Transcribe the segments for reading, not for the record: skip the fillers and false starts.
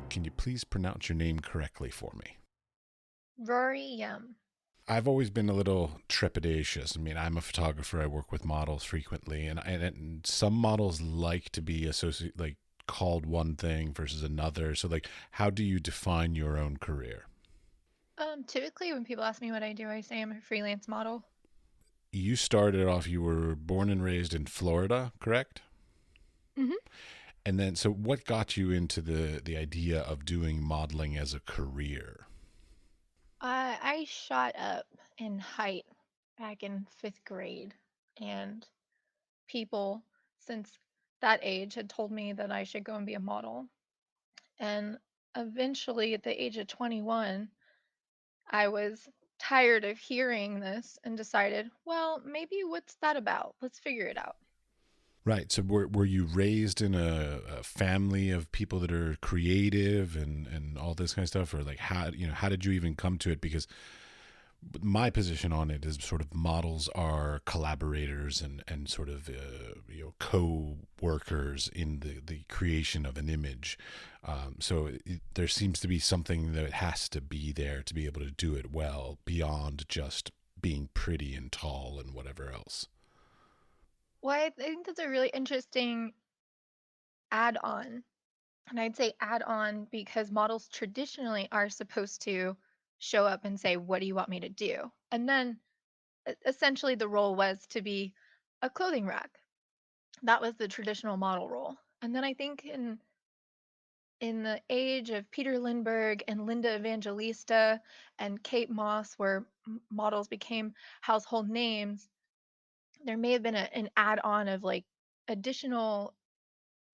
Can you please pronounce your name correctly for me? Roarie, I've always been a little trepidatious. I mean, I'm a photographer. I work with models frequently, and some models like to be associated, like called one thing versus another. So, like, how do you define your own career? typically when people ask me what I do, I say I'm a freelance model. You started off. You were born and raised in Florida, correct? Hmm. And then, so what got you into the idea of doing modeling as a career? I shot up in height back in fifth grade, and people since that age had told me that I should go and be a model. And eventually, at the age of 21, I was tired of hearing this and decided, well, maybe what's that about? Let's figure it out. Right. So were you raised in a family of people that are creative and all this kind of stuff, or like how did you even come to it? Because my position on it is sort of models are collaborators and sort of co-workers in the creation of an image. There seems to be something that has to be there to be able to do it well beyond just being pretty and tall and whatever else. Well, I think that's a really interesting add on. And I'd say add on because models traditionally are supposed to show up and say, what do you want me to do? And then essentially the role was to be a clothing rack. That was the traditional model role. And then I think in the age of Peter Lindbergh and Linda Evangelista and Kate Moss, where models became household names, there may have been an add on of like additional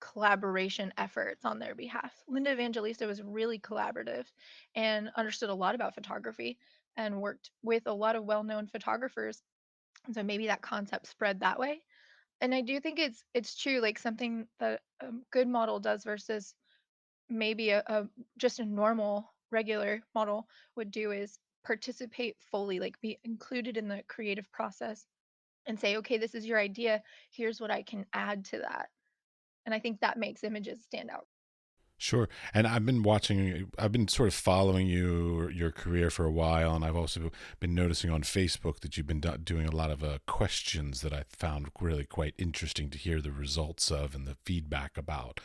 collaboration efforts on their behalf. Linda Evangelista was really collaborative and understood a lot about photography and worked with a lot of well-known photographers. And so maybe that concept spread that way. And I do think it's true, like something that a good model does versus maybe a just a normal regular model would do is participate fully, like be included in the creative process and say, okay, this is your idea. Here's what I can add to that. And I think that makes images stand out. Sure. And I've been sort of following your career for a while. And I've also been noticing on Facebook that you've been doing a lot of questions that I found really quite interesting to hear the results of and the feedback about,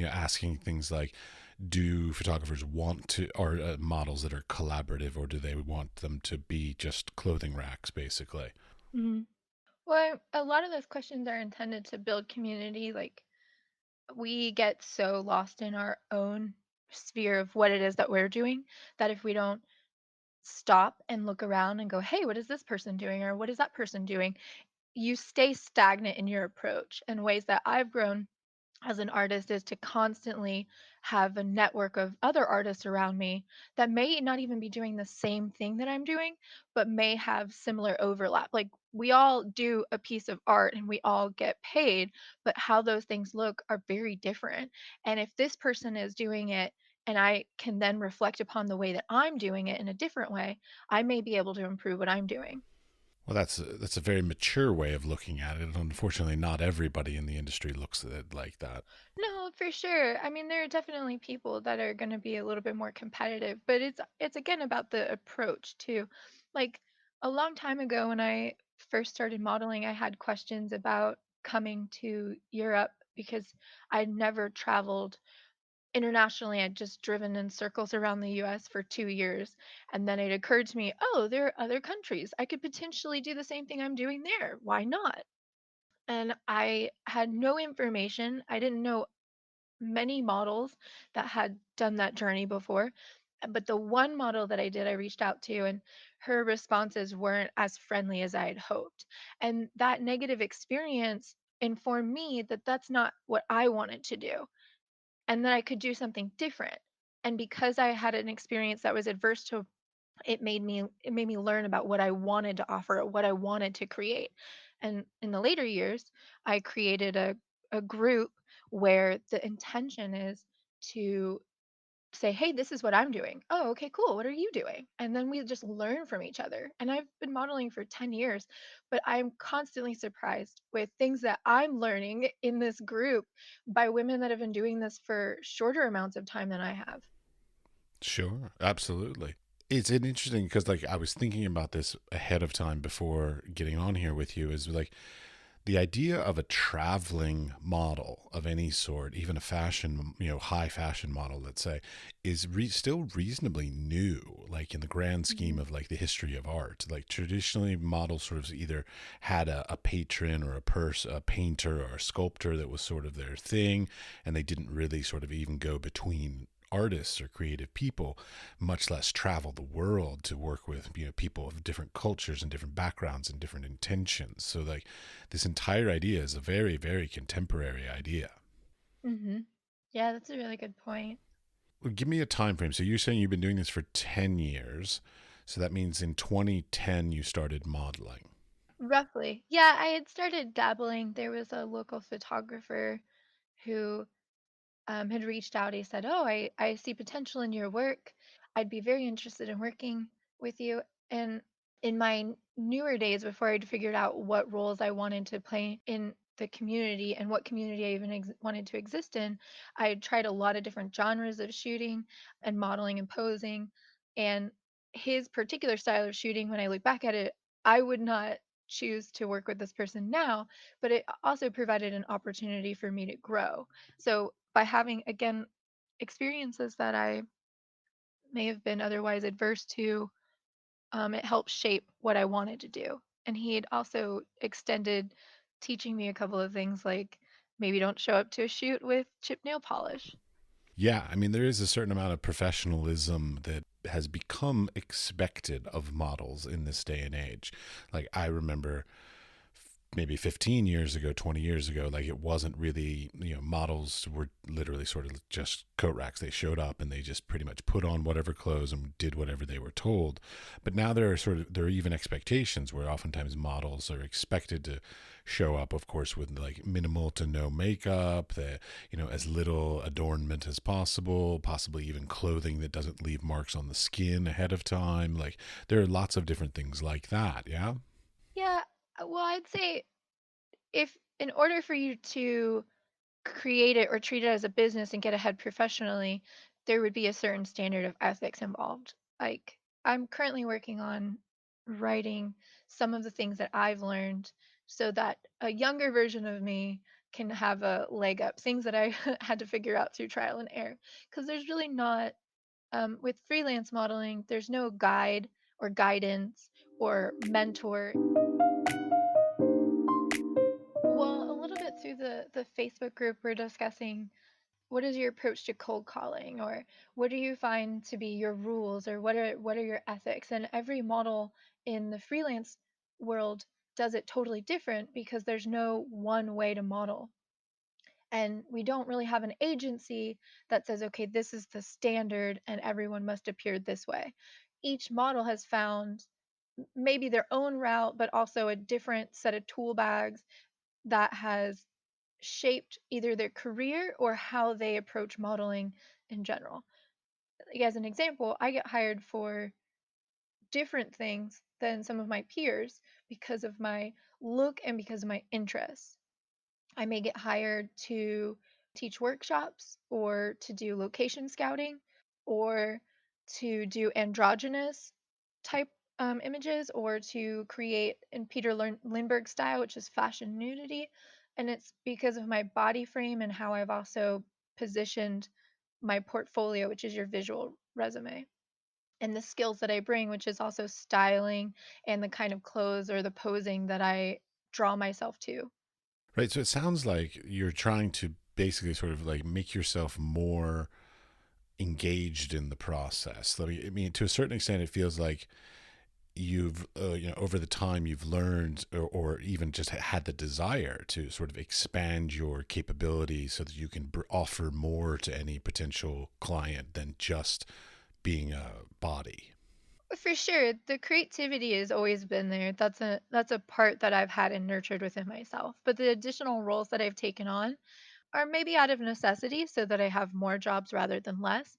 asking things like, do photographers want to, or models that are collaborative, or do they want them to be just clothing racks, basically? Mhm. Well, a lot of those questions are intended to build community. Like, we get so lost in our own sphere of what it is that we're doing that if we don't stop and look around and go, hey, what is this person doing? Or what is that person doing? You stay stagnant in your approach. And ways that I've grown as an artist is to constantly have a network of other artists around me that may not even be doing the same thing that I'm doing, but may have similar overlap. Like we all do a piece of art and we all get paid, but how those things look are very different. And if this person is doing it and I can then reflect upon the way that I'm doing it in a different way, I may be able to improve what I'm doing. Well, that's a very mature way of looking at it. Unfortunately, not everybody in the industry looks at it like that. No, for sure. I mean, there are definitely people that are going to be a little bit more competitive, but it's again about the approach too. Like a long time ago when I first started modeling, I had questions about coming to Europe because I'd never traveled internationally. I'd just driven in circles around the US for 2 years, and then it occurred to me, "Oh, there are other countries. I could potentially do the same thing I'm doing there. Why not?" And I had no information. I didn't know many models that had done that journey before. But the one model that I did, I reached out to, and her responses weren't as friendly as I had hoped. And that negative experience informed me that that's not what I wanted to do and that I could do something different. And because I had an experience that was adverse to it made me learn about what I wanted to offer, what I wanted to create. And in the later years, I created a group where the intention is to say, hey, this is what I'm doing. Oh, okay, cool. What are you doing? And then we just learn from each other. And I've been modeling for 10 years, but I'm constantly surprised with things that I'm learning in this group by women that have been doing this for shorter amounts of time than I have. Sure, absolutely. It's an interesting because like I was thinking about this ahead of time before getting on here with you is like the idea of a traveling model of any sort, even a fashion, high fashion model, let's say, is still reasonably new, like in the grand scheme Mhm. of like the history of art. Like traditionally, models sort of either had a patron or a painter or a sculptor that was sort of their thing, and they didn't really sort of even go between artists or creative people, much less travel the world to work with people of different cultures and different backgrounds and different intentions. So like this entire idea is a very, very contemporary idea. Mhm. Yeah, that's a really good point. Well, give me a time frame. So you're saying you've been doing this for 10 years. So that means in 2010 you started modeling. Roughly. Yeah, I had started dabbling. There was a local photographer who had reached out. He said, "Oh, I see potential in your work. I'd be very interested in working with you." And in my newer days, before I'd figured out what roles I wanted to play in the community and what community I even wanted to exist in, I had tried a lot of different genres of shooting and modeling and posing. And his particular style of shooting, when I look back at it, I would not choose to work with this person now, but it also provided an opportunity for me to grow. So by having, again, experiences that I may have been otherwise adverse to, it helped shape what I wanted to do. And he had also extended teaching me a couple of things like maybe don't show up to a shoot with chip nail polish. Yeah, I mean, there is a certain amount of professionalism that has become expected of models in this day and age. Like, I remember maybe 15 years ago, 20 years ago, like it wasn't really, models were literally sort of just coat racks. They showed up and they just pretty much put on whatever clothes and did whatever they were told. But now there are even expectations where oftentimes models are expected to show up, of course, with like minimal to no makeup, as little adornment as possible, possibly even clothing that doesn't leave marks on the skin ahead of time. Like there are lots of different things like that. Yeah. Yeah, well, I'd say if in order for you to create it or treat it as a business and get ahead professionally, there would be a certain standard of ethics involved. Like, I'm currently working on writing some of the things that I've learned so that a younger version of me can have a leg up, things that I had to figure out through trial and error. Because there's really not, with freelance modeling, there's no guide or guidance or mentor. Well, a little bit through the Facebook group, we're discussing what is your approach to cold calling, or what do you find to be your rules, or what are your ethics? And every model in the freelance world does it totally different because there's no one way to model. And we don't really have an agency that says, okay, this is the standard and everyone must appear this way. Each model has found maybe their own route, but also a different set of tool bags that has shaped either their career or how they approach modeling in general. Like, as an example, I get hired for different things than some of my peers because of my look and because of my interests. I may get hired to teach workshops or to do location scouting or to do androgynous type images or to create in Lindbergh style, which is fashion nudity. And it's because of my body frame and how I've also positioned my portfolio, which is your visual resume, and the skills that I bring, which is also styling and the kind of clothes or the posing that I draw myself to. Right. So it sounds like you're trying to basically sort of like make yourself more engaged in the process. I mean, to a certain extent, it feels like you've, over the time you've learned or even just had the desire to sort of expand your capabilities so that you can offer more to any potential client than just being a body. For sure, the creativity has always been there. That's a part that I've had and nurtured within myself. But the additional roles that I've taken on are maybe out of necessity so that I have more jobs rather than less.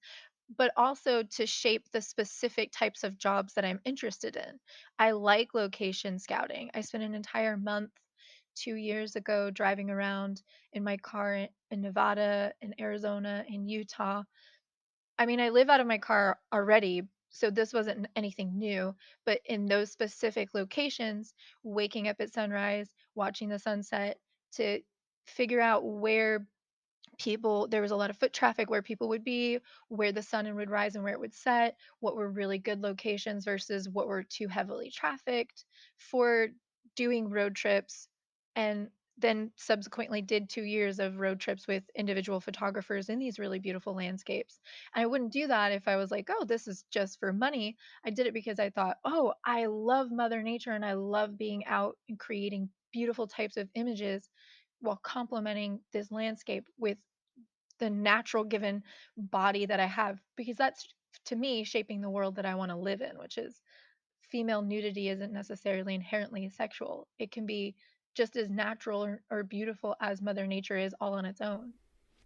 but also to shape the specific types of jobs that I'm interested in. I like location scouting. I spent an entire month 2 years ago driving around in my car in Nevada, in Arizona, in Utah. I mean, I live out of my car already, so this wasn't anything new, but in those specific locations, waking up at sunrise, watching the sunset to figure out where people there was a lot of foot traffic, where people would be, where the sun would rise and where it would set, what were really good locations versus what were too heavily trafficked for doing road trips, and then subsequently did 2 years of road trips with individual photographers in these really beautiful landscapes. And I wouldn't do that if I was like, oh, this is just for money. I did it because I thought, oh, I love Mother Nature and I love being out and creating beautiful types of images while complementing this landscape with the natural given body that I have, because that's to me shaping the world that I want to live in, which is female nudity isn't necessarily inherently sexual. It can be just as natural or beautiful as Mother Nature is all on its own.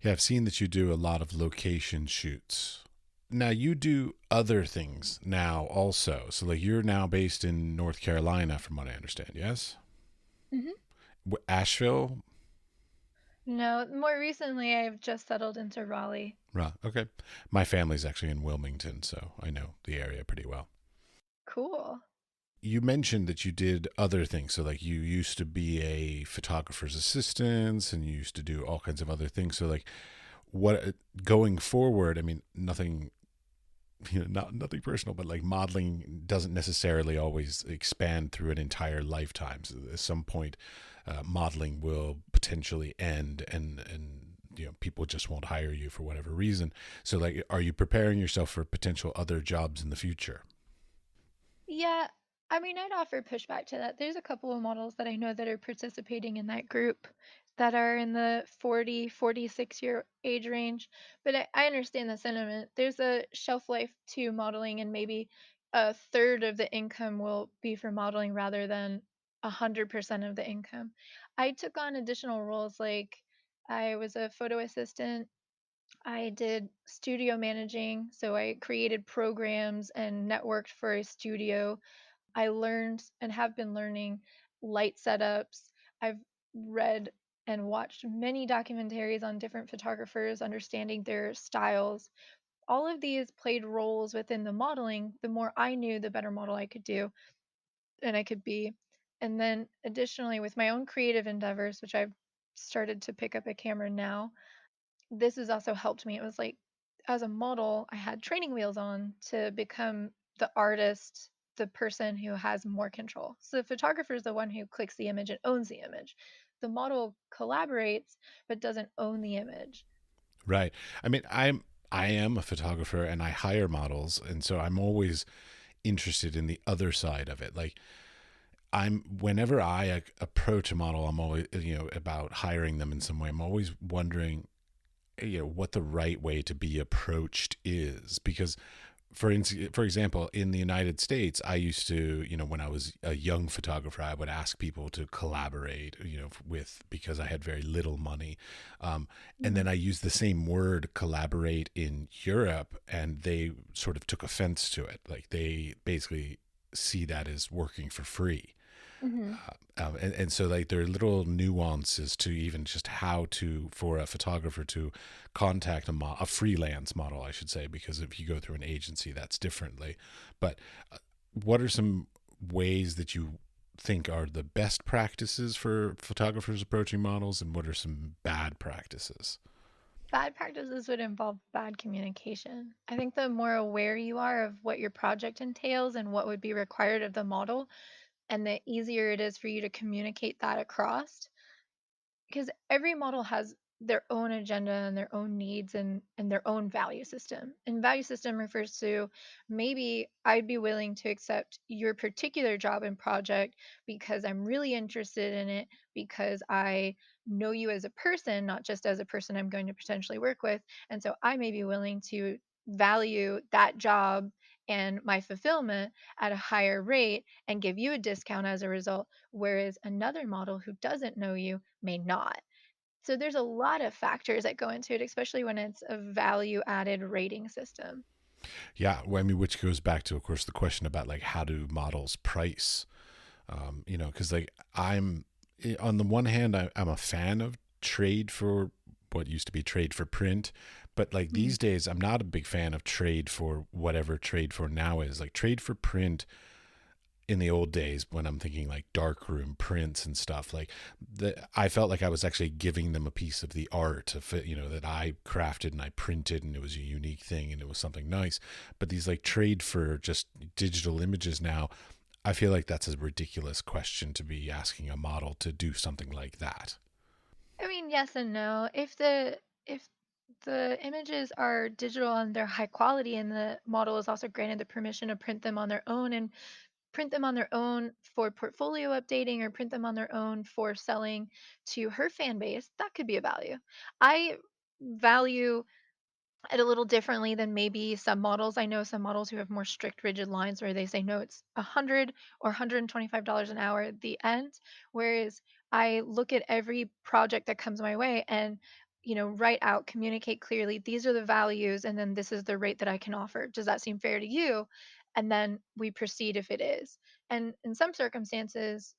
Yeah, I've seen that you do a lot of location shoots. Now you do other things now also. So like you're now based in North Carolina, from what I understand. Yes, Hmm. Asheville. No, more recently I've just settled into Raleigh. Right. Okay. My family's actually in Wilmington, so I know the area pretty well. Cool. You mentioned that you did other things. So, like, you used to be a photographer's assistant and you used to do all kinds of other things. So, like, what going forward, I mean, nothing, nothing personal, but like modeling doesn't necessarily always expand through an entire lifetime. So, at some point, modeling will potentially end and people just won't hire you for whatever reason. So, like, are you preparing yourself for potential other jobs in the future? Yeah, I mean, I'd offer pushback to that. There's a couple of models that I know that are participating in that group that are in the 40, 46-year age range. But I understand the sentiment. There's a shelf life to modeling, and maybe a third of the income will be for modeling rather than 100% of the income. I took on additional roles like I was a photo assistant. I did studio managing, so I created programs and networked for a studio. I learned and have been learning light setups. I've read and watched many documentaries on different photographers, understanding their styles. All of these played roles within the modeling. The more I knew, the better model I could do and I could be. And then additionally, with my own creative endeavors, which I've started to pick up a camera now, this has also helped me. It was like, as a model, I had training wheels on to become the artist, the person who has more control. So the photographer is the one who clicks the image and owns the image. The model collaborates but doesn't own the image. Right. I mean, I am a photographer and I hire models, and so I'm always interested in the other side of it. Like I'm whenever I approach a model, I'm always about hiring them in some way. I'm always wondering what the right way to be approached is because for example, in the United States, I used to, when I was a young photographer, I would ask people to collaborate, with because I had very little money, and then Mhm. I used the same word collaborate in Europe, and they sort of took offense to it. Like they basically see that as working for free. Mhm. And so like there are little nuances to even just how to for a photographer to contact a freelance model, I should say, because if you go through an agency that's differently. But what are some ways that you think are the best practices for photographers approaching models, and what are some bad practices? Bad practices would involve bad communication. I think the more aware you are of what your project entails and what would be required of the model, and the easier it is for you to communicate that across, because every model has their own agenda and their own needs and their own value system. And value system refers to, maybe I'd be willing to accept your particular job and project because I'm really interested in it, because I know you as a person, not just as a person I'm going to potentially work with. And so I may be willing to value that job and my fulfillment at a higher rate and give you a discount as a result, whereas another model who doesn't know you may not. So there's a lot of factors that go into it, especially when it's a value added rating system. Yeah, well, I mean, which goes back to, of course, the question about like how do models price? Because like on the one hand, I'm a fan of trade for what used to be trade for print, but like Mm. these days, I'm not a big fan of trade for whatever trade for now is. Like trade for print in the old days, when I'm thinking like darkroom prints and stuff, like I felt like I was actually giving them a piece of the art of it, that I crafted and I printed, and it was a unique thing and it was something nice. But these like trade for just digital images now, I feel like that's a ridiculous question to be asking a model to do something like that. I mean, yes and no. If the images are digital and they're high quality, and the model is also granted the permission to print them on their own and print them on their own for portfolio updating or print them on their own for selling to her fan base, that could be a value. I value it a little differently than maybe some models. I know some models who have more strict, rigid lines where they say, no, it's 100 or $125 an hour at the end. Whereas I look at every project that comes my way and, write out, communicate clearly, these are the values, and then this is the rate that I can offer. Does that seem fair to you? And then we proceed if it is. And in some circumstances,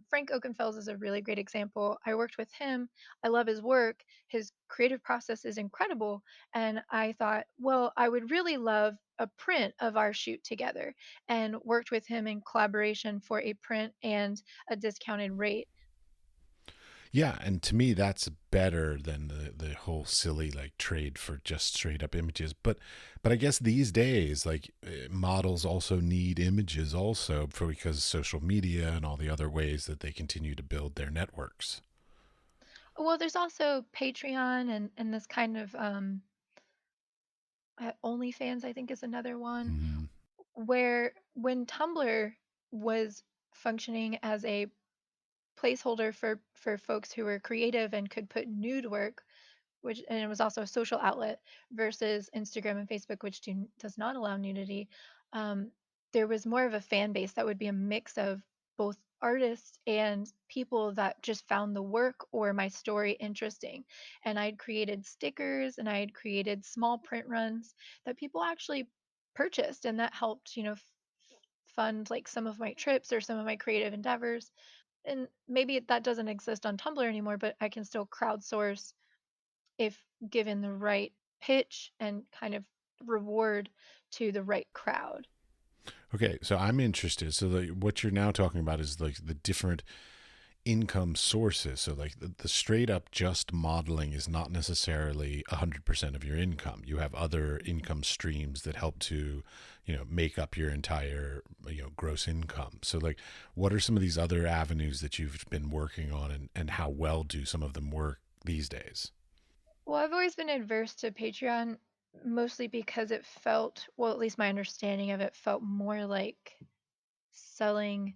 Frank Oakenfels is a really great example. I worked with him. I love his work. His creative process is incredible, and I thought, well, I would really love a print of our shoot together, and worked with him in collaboration for a print and a discounted rate. Yeah, and to me that's better than the whole silly like trade for just straight up images. But I guess these days like models also need images also for because social media and all the other ways that they continue to build their networks. Well, there's also Patreon and this kind of OnlyFans, I think is another one, Mm-hmm. where when Tumblr was functioning as a placeholder for folks who were creative and could put nude work, which and it was also a social outlet, versus Instagram and Facebook, which does not allow nudity. Um, there was more of a fan base that would be a mix of both artists and people that just found the work or my story interesting. And I'd created stickers and I had created small print runs that people actually purchased, and that helped, fund like some of my trips or some of my creative endeavors. And maybe that doesn't exist on Tumblr anymore, but I can still crowdsource if given the right pitch and kind of reward to the right crowd. Okay, so I'm interested. So what you're now talking about is like the different income sources. So like the straight up just modeling is not necessarily 100% of your income. You have other income streams that help to, make up your entire, gross income. So like what are some of these other avenues that you've been working on, and how well do some of them work these days? Well, I've always been adverse to Patreon, mostly because it felt, well, at least my understanding of it felt more like selling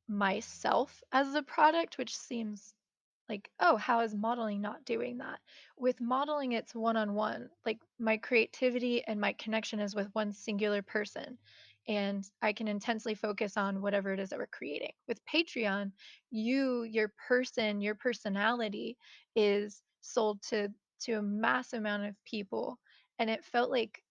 myself as a product, which seems like, oh, how is modeling not doing that? With modeling, it's one on one. Like my creativity and my connection is with one singular person. And I can intensely focus on whatever it is that we're creating. With Patreon, your person, your personality is sold to a mass amount of people. And it felt like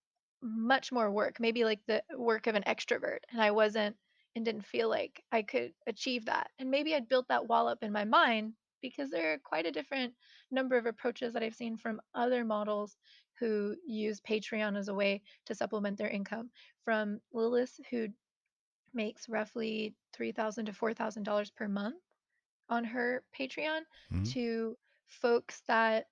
much more work, maybe like the work of an extrovert. And I wasn't and didn't feel like I could achieve that. And maybe I'd built that wall up in my mind because there are quite a different number of approaches that I've seen from other models who use Patreon as a way to supplement their income. From Lillias, who makes roughly $3,000 to $4,000 per month on her Patreon, Mm-hmm. to folks that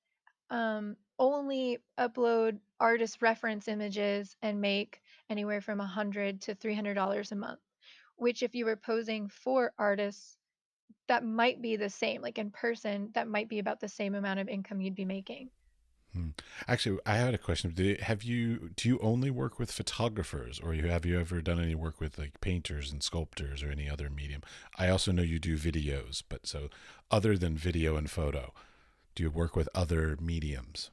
only upload artist reference images and make anywhere from $100 to $300 a month. Which, if you were posing for artists, that might be the same. Like in person, that might be about the same amount of income you'd be making. Hmm. Actually, I had a question. Do you only work with photographers, or have you ever done any work with like painters and sculptors or any other medium? I also know you do videos, but so other than video and photo, do you work with other mediums?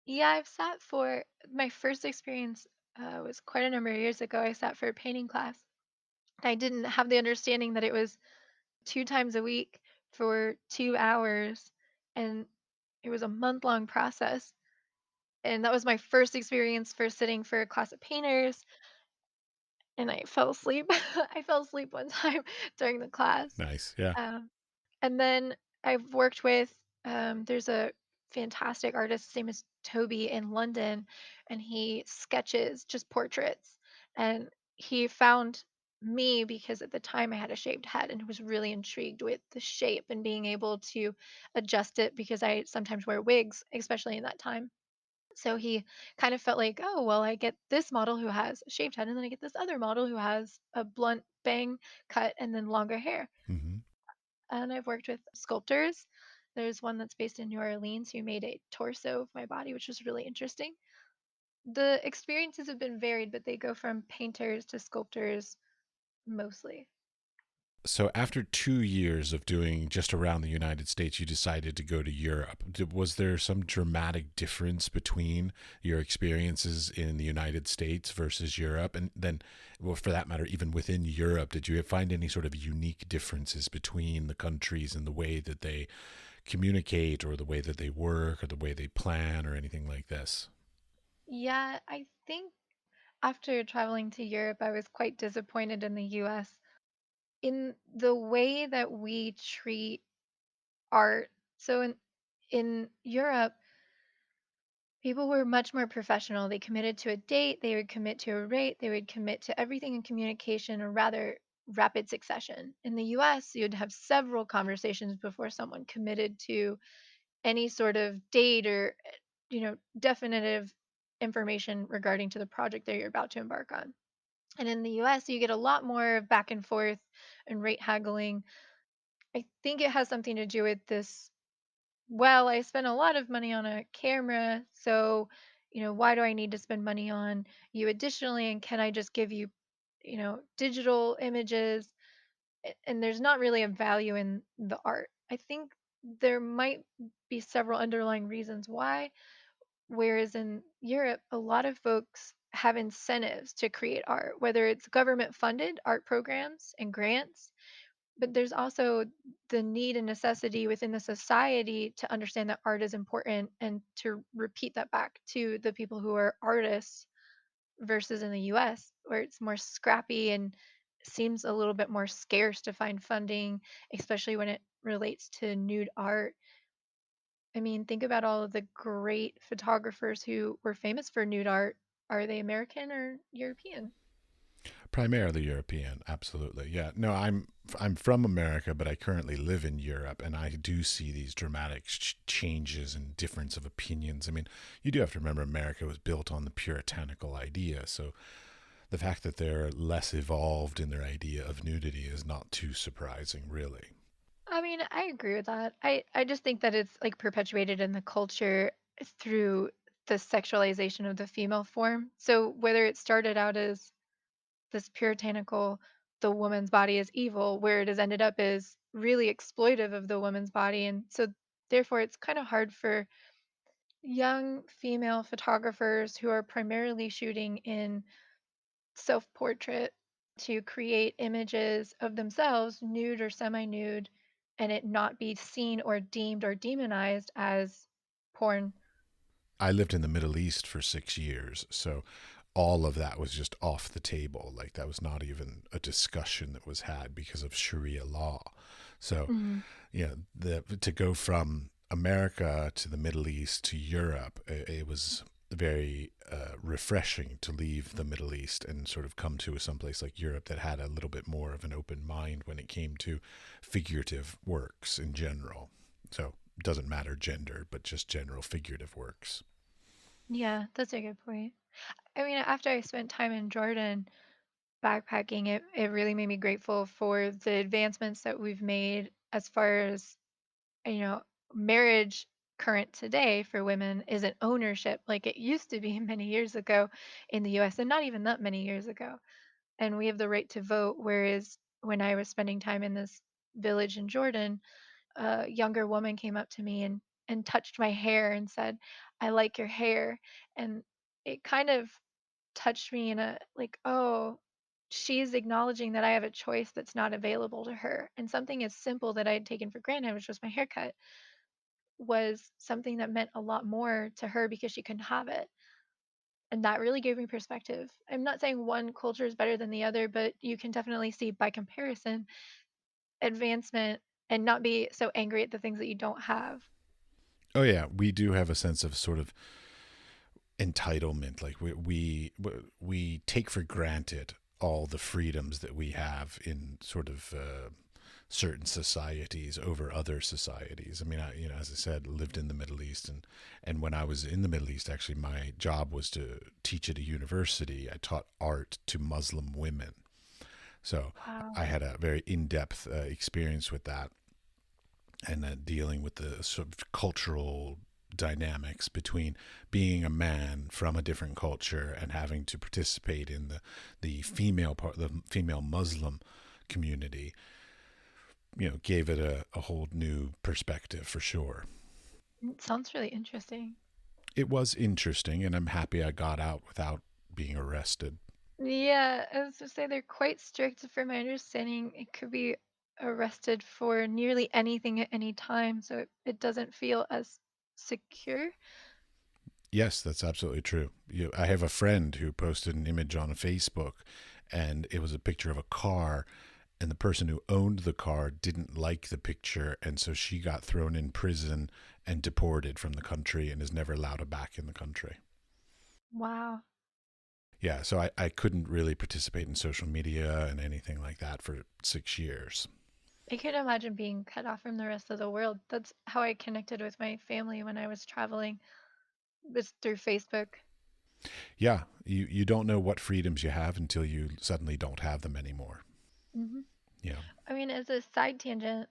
Yeah, I've sat for my first experience was quite a number of years ago. I sat for a painting class. I didn't have the understanding that it was 2 times a week for 2 hours, and it was a month long process. And that was my first experience for sitting for a class of painters, and I fell asleep. I fell asleep one time during the class. Nice. Yeah. Um, and then I've worked with there's a fantastic artist, his name is Toby in London, and he sketches just portraits. And he found me because at the time I had a shaved head and was really intrigued with the shape and being able to adjust it because I sometimes wear wigs, especially in that time. So he kind of felt like, oh, well, I get this model who has a shaved head, and then I get this other model who has a blunt bang cut and then longer hair. Hmm. And I've worked with sculptors. There's one that's based in New Orleans who made a torso of my body, which was really interesting. The experiences have been varied, but they go from painters to sculptors mostly. So after 2 years of doing just around the United States, you decided to go to Europe. Was there some dramatic difference between your experiences in the United States versus Europe? And then, well, for that matter, even within Europe, did you find any sort of unique differences between the countries and the way that they communicate or the way that they work or the way they plan or anything like this? Yeah, I think after traveling to Europe, I was quite disappointed in the US in the way that we treat art. So in Europe, people were much more professional. They committed to a date, they would commit to a rate, they would commit to everything in communication in rather rapid succession. In the US, you'd have several conversations before someone committed to any sort of date or definitive information regarding to the project that you're about to embark on. And in the US, you get a lot more back and forth and rate haggling. I think it has something to do with this. Well, I spent a lot of money on a camera, so, why do I need to spend money on you additionally? And can I just give you, digital images? And there's not really a value in the art. I think there might be several underlying reasons why, whereas in Europe, a lot of folks have incentives to create art, whether it's government funded art programs and grants, but there's also the need and necessity within the society to understand that art is important and to repeat that back to the people who are artists versus in the US, where it's more scrappy and seems a little bit more scarce to find funding, especially when it relates to nude art. I mean, think about all of the great photographers who were famous for nude art. Are they American or European? Primarily European, absolutely. Yeah. No, I'm from America, but I currently live in Europe, and I do see these dramatic changes and difference of opinions. I mean, you do have to remember America was built on the puritanical idea, so the fact that they're less evolved in their idea of nudity is not too surprising, really. I mean, I agree with that. I just think that it's like perpetuated in the culture through the sexualization of the female form. So whether it started out as this puritanical, the woman's body is evil, where it has ended up as really exploitive of the woman's body. And so therefore it's kind of hard for young female photographers who are primarily shooting in self-portrait to create images of themselves, nude or semi-nude, and it not be seen or deemed or demonized as porn. I lived in the Middle East for 6 years, so all of that was just off the table. Like, that was not even a discussion that was had because of Sharia law. So, Mhm. to go from America to the Middle East to Europe, it was very refreshing to leave the Middle East and sort of come to someplace like Europe that had a little bit more of an open mind when it came to figurative works in general. So it doesn't matter gender, but just general figurative works. Yeah, that's a good point. I mean, after I spent time in Jordan backpacking, it really made me grateful for the advancements that we've made as far as, you know, marriage current today for women isn't ownership like it used to be many years ago in the US and not even that many years ago. And we have the right to vote. Whereas when I was spending time in this village in Jordan, a younger woman came up to me and touched my hair and said, "I like your hair." And it kind of touched me in a like, oh, she's acknowledging that I have a choice that's not available to her. And something as simple that I had taken for granted, which was my haircut, was something that meant a lot more to her because she couldn't have it. And that really gave me perspective. I'm not saying one culture is better than the other, but you can definitely see by comparison advancement and not be so angry at the things that you don't have. Oh yeah, we do have a sense of sort of entitlement. Like we take for granted all the freedoms that we have in sort of certain societies over other societies. I mean, as I said, lived in the Middle East, and when I was in the Middle East, actually, my job was to teach at a university. I taught art to Muslim women, so Wow. I had a very in-depth experience with that, and dealing with the sort of cultural dynamics between being a man from a different culture and having to participate in the female part, the female Muslim community, gave it a whole new perspective for sure. It sounds really interesting. It was interesting, and I'm happy I got out without being arrested. Yeah, I was to say they're quite strict. From my understanding, it could be arrested for nearly anything at any time, so it doesn't feel as secure. Yes, that's absolutely true. I have a friend who posted an image on Facebook, and it was a picture of a car, and the person who owned the car didn't like the picture, and so she got thrown in prison and deported from the country and is never allowed back in the country. Wow. Yeah, so I couldn't really participate in social media and anything like that for 6 years. I could imagine being cut off from the rest of the world. That's how I connected with my family when I was traveling, was through Facebook. Yeah, you don't know what freedoms you have until you suddenly don't have them anymore. Hmm. Yeah. I mean, as a side tangent,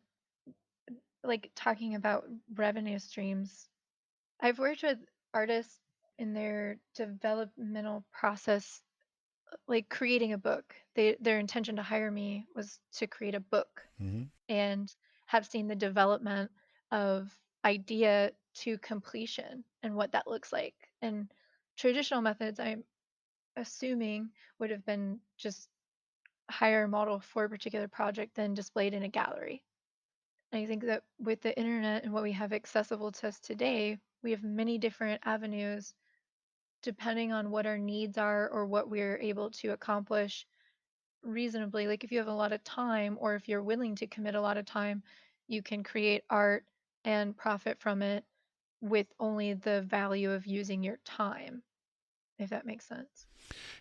like talking about revenue streams, I've worked with artists in their developmental process, like creating a book. Their intention to hire me was to create a book, Mm-hmm. and have seen the development of idea to completion and what that looks like. And traditional methods, I'm assuming, would have been just hire a model for a particular project, then displayed in a gallery. And I think that with the internet and what we have accessible to us today, we have many different avenues depending on what our needs are or what we're able to accomplish reasonably. Like if you have a lot of time or if you're willing to commit a lot of time, you can create art and profit from it with only the value of using your time, if that makes sense.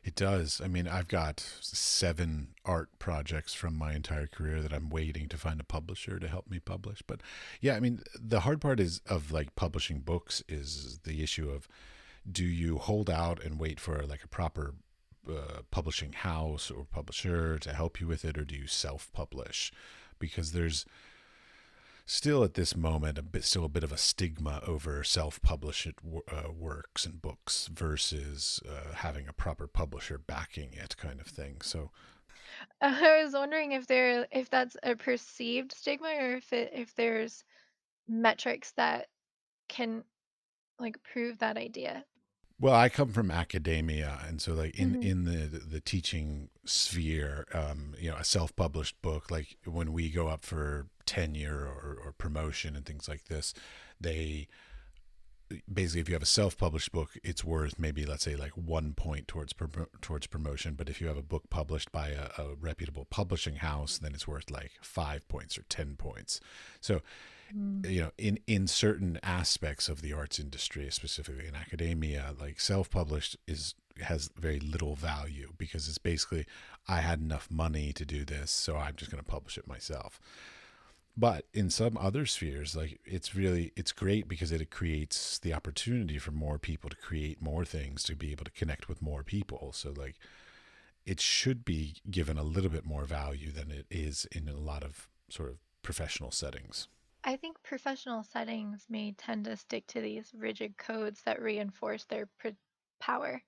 It does. I mean, I've got 7 art projects from my entire career that I'm waiting to find a publisher to help me publish. But yeah, I mean, the hard part is of like publishing books is the issue of, do you hold out and wait for like a proper publishing house or publisher to help you with it, or do you self-publish? Because there's still at this moment still a bit of a stigma over self-published works and books versus having a proper publisher backing it, kind of thing. So I was wondering if that's a perceived stigma or if there's metrics that can like prove that idea. well, I come from academia, and so like in Hmm. in the teaching sphere, a self-published book, like when we go up for tenure or promotion and things like this, they basically, if you have a self-published book, it's worth maybe, let's say, like 1 point towards promotion. But if you have a book published by a reputable publishing house, then it's worth like 5 points or 10 points. So Mm. in certain aspects of the arts industry, specifically in academia, like self-published has very little value, because it's basically, I had enough money to do this, so I'm just going to publish it myself. But in some other spheres, like it's great because it creates the opportunity for more people to create more things, to be able to connect with more people. So like it should be given a little bit more value than it is in a lot of sort of professional settings. I think professional settings may tend to stick to these rigid codes that reinforce their power.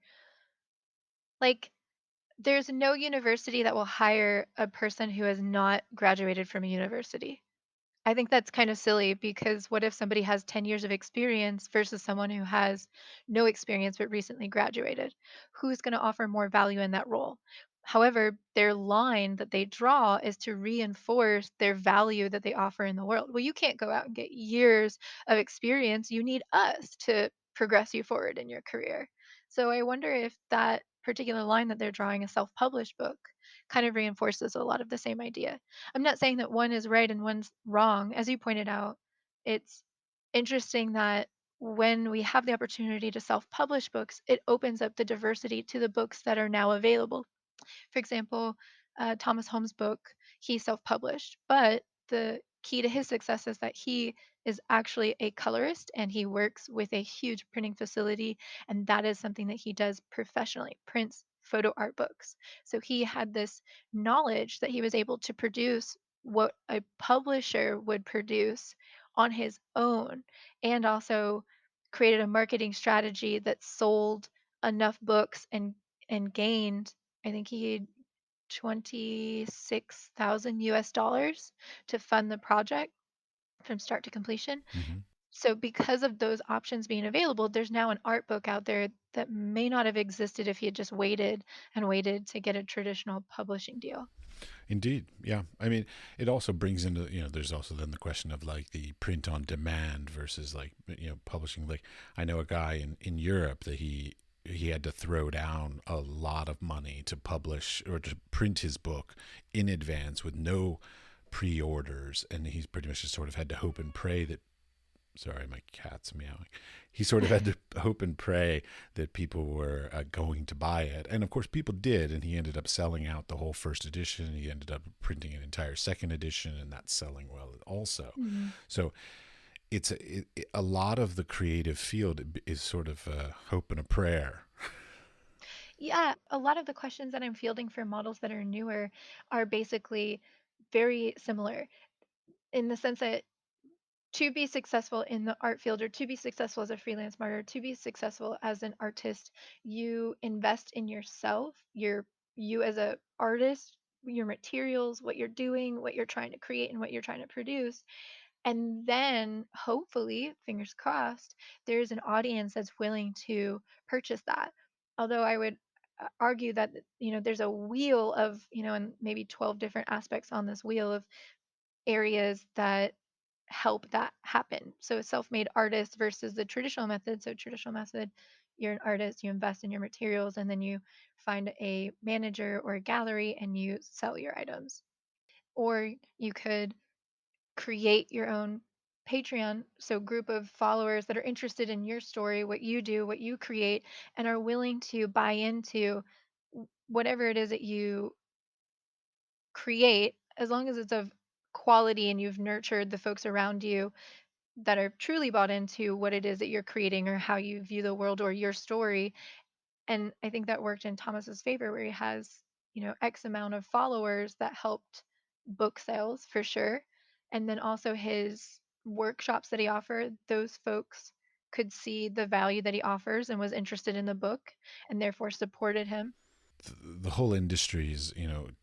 Like, there's no university that will hire a person who has not graduated from a university. I think that's kind of silly because what if somebody has 10 years of experience versus someone who has no experience but recently graduated? Who's going to offer more value in that role? However, their line that they draw is to reinforce their value that they offer in the world. Well, you can't go out and get years of experience. You need us to progress you forward in your career. So I wonder if that particular line that they're drawing, a self published book, kind of reinforces a lot of the same idea. I'm not saying that one is right and one's wrong. As you pointed out, it's interesting that when we have the opportunity to self publish books, it opens up the diversity to the books that are now available. For example, Thomas Holm's book, he self published, but the key to his success is that he is actually a colorist and he works with a huge printing facility. And that is something that he does professionally, prints photo art books. So he had this knowledge that he was able to produce what a publisher would produce on his own, and also created a marketing strategy that sold enough books and gained, I think he had 26,000 US dollars to fund the project from start to completion. Hmm. So because of those options being available, there's now an art book out there that may not have existed if he had just waited and waited to get a traditional publishing deal. Indeed, yeah. I mean, it also brings into, there's also then the question of like the print on demand versus like, publishing. Like, I know a guy in Europe that he had to throw down a lot of money to publish or to print his book in advance with no pre-orders, and he's pretty much just sort of had to hope and pray that, sorry, my cat's meowing. He sort of had to hope and pray that people were going to buy it. And of course, people did. And he ended up selling out the whole first edition. He ended up printing an entire second edition, and that's selling well also. Mhm. So a lot of the creative field is sort of a hope and a prayer. Yeah, a lot of the questions that I'm fielding for models that are newer are basically very similar in the sense that to be successful in the art field, or to be successful as a freelance martyr, to be successful as an artist, you invest in yourself, you as a artist, your materials, what you're doing, what you're trying to create, and what you're trying to produce. And then hopefully, fingers crossed, there's an audience that's willing to purchase that. Although I would argue that, there's a wheel of, and maybe 12 different aspects on this wheel of areas that help that happen. So a self-made artist versus the traditional method. So traditional method, you're an artist, you invest in your materials, and then you find a manager or a gallery and you sell your items. Or you could create your own Patreon, so group of followers that are interested in your story, what you do, what you create, and are willing to buy into whatever it is that you create, as long as it's of quality and you've nurtured the folks around you that are truly bought into what it is that you're creating or how you view the world or your story. And I think that worked in Thomas's favor, where he has, X amount of followers that helped book sales for sure. And then also his workshops that he offered, those folks could see the value that he offers and was interested in the book and therefore supported him. The whole industry is,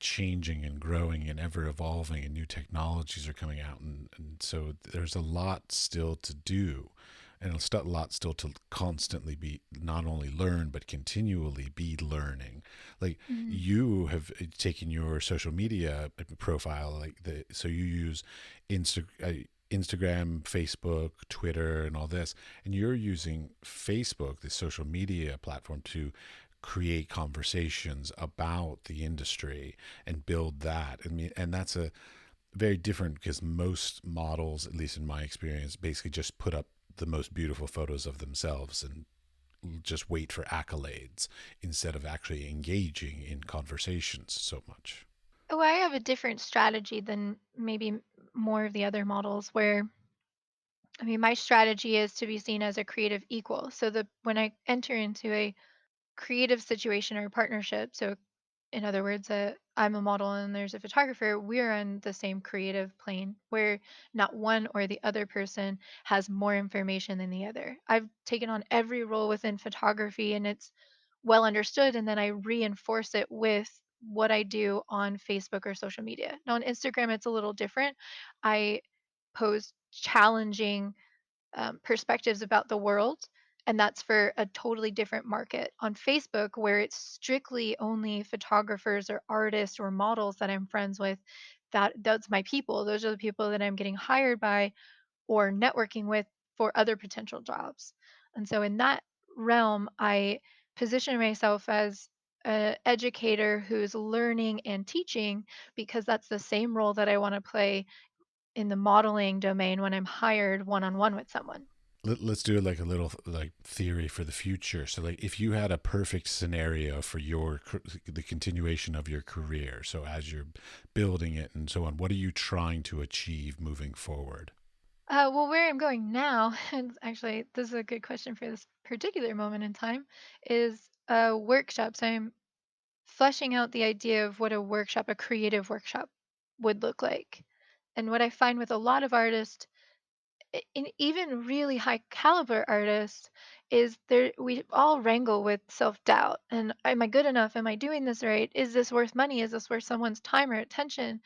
changing and growing and ever evolving, and new technologies are coming out, and so there's a lot still to do, and a lot still to constantly be not only learn but continually be learning. Like, Mhm. you have taken your social media profile, like so you use Instagram, Facebook, Twitter, and all this, and you're using Facebook, the social media platform, to create conversations about the industry and build that. I mean, and that's a very different, because most models, at least in my experience, basically just put up the most beautiful photos of themselves and just wait for accolades instead of actually engaging in conversations so much. Oh, I have a different strategy than maybe more of the other models where, I mean, my strategy is to be seen as a creative equal. So the when I enter into a creative situation or partnership, so in other words, I'm a model and there's a photographer, we're on the same creative plane where not one or the other person has more information than the other. I've taken on every role within photography and it's well understood. And then I reinforce it with what I do on Facebook or social media. Now, on Instagram, it's a little different. I post challenging perspectives about the world. And that's for a totally different market. On Facebook, where it's strictly only photographers or artists or models that I'm friends with, that's my people. Those are the people that I'm getting hired by or networking with for other potential jobs. And so in that realm, I position myself as an educator who's learning and teaching, because that's the same role that I want to play in the modeling domain when I'm hired one on one with someone. Let's do like a little like theory for the future. So like if you had a perfect scenario for the continuation of your career, so as you're building it and so on, what are you trying to achieve moving forward? Well, where I'm going now, and actually, this is a good question for this particular moment in time, is workshops. I'm fleshing out the idea of what a workshop, a creative workshop, would look like. And what I find with a lot of artists, and even really high caliber artists, is there we all wrangle with self-doubt. And am I good enough? Am I doing this right? Is this worth money? Is this worth someone's time or attention?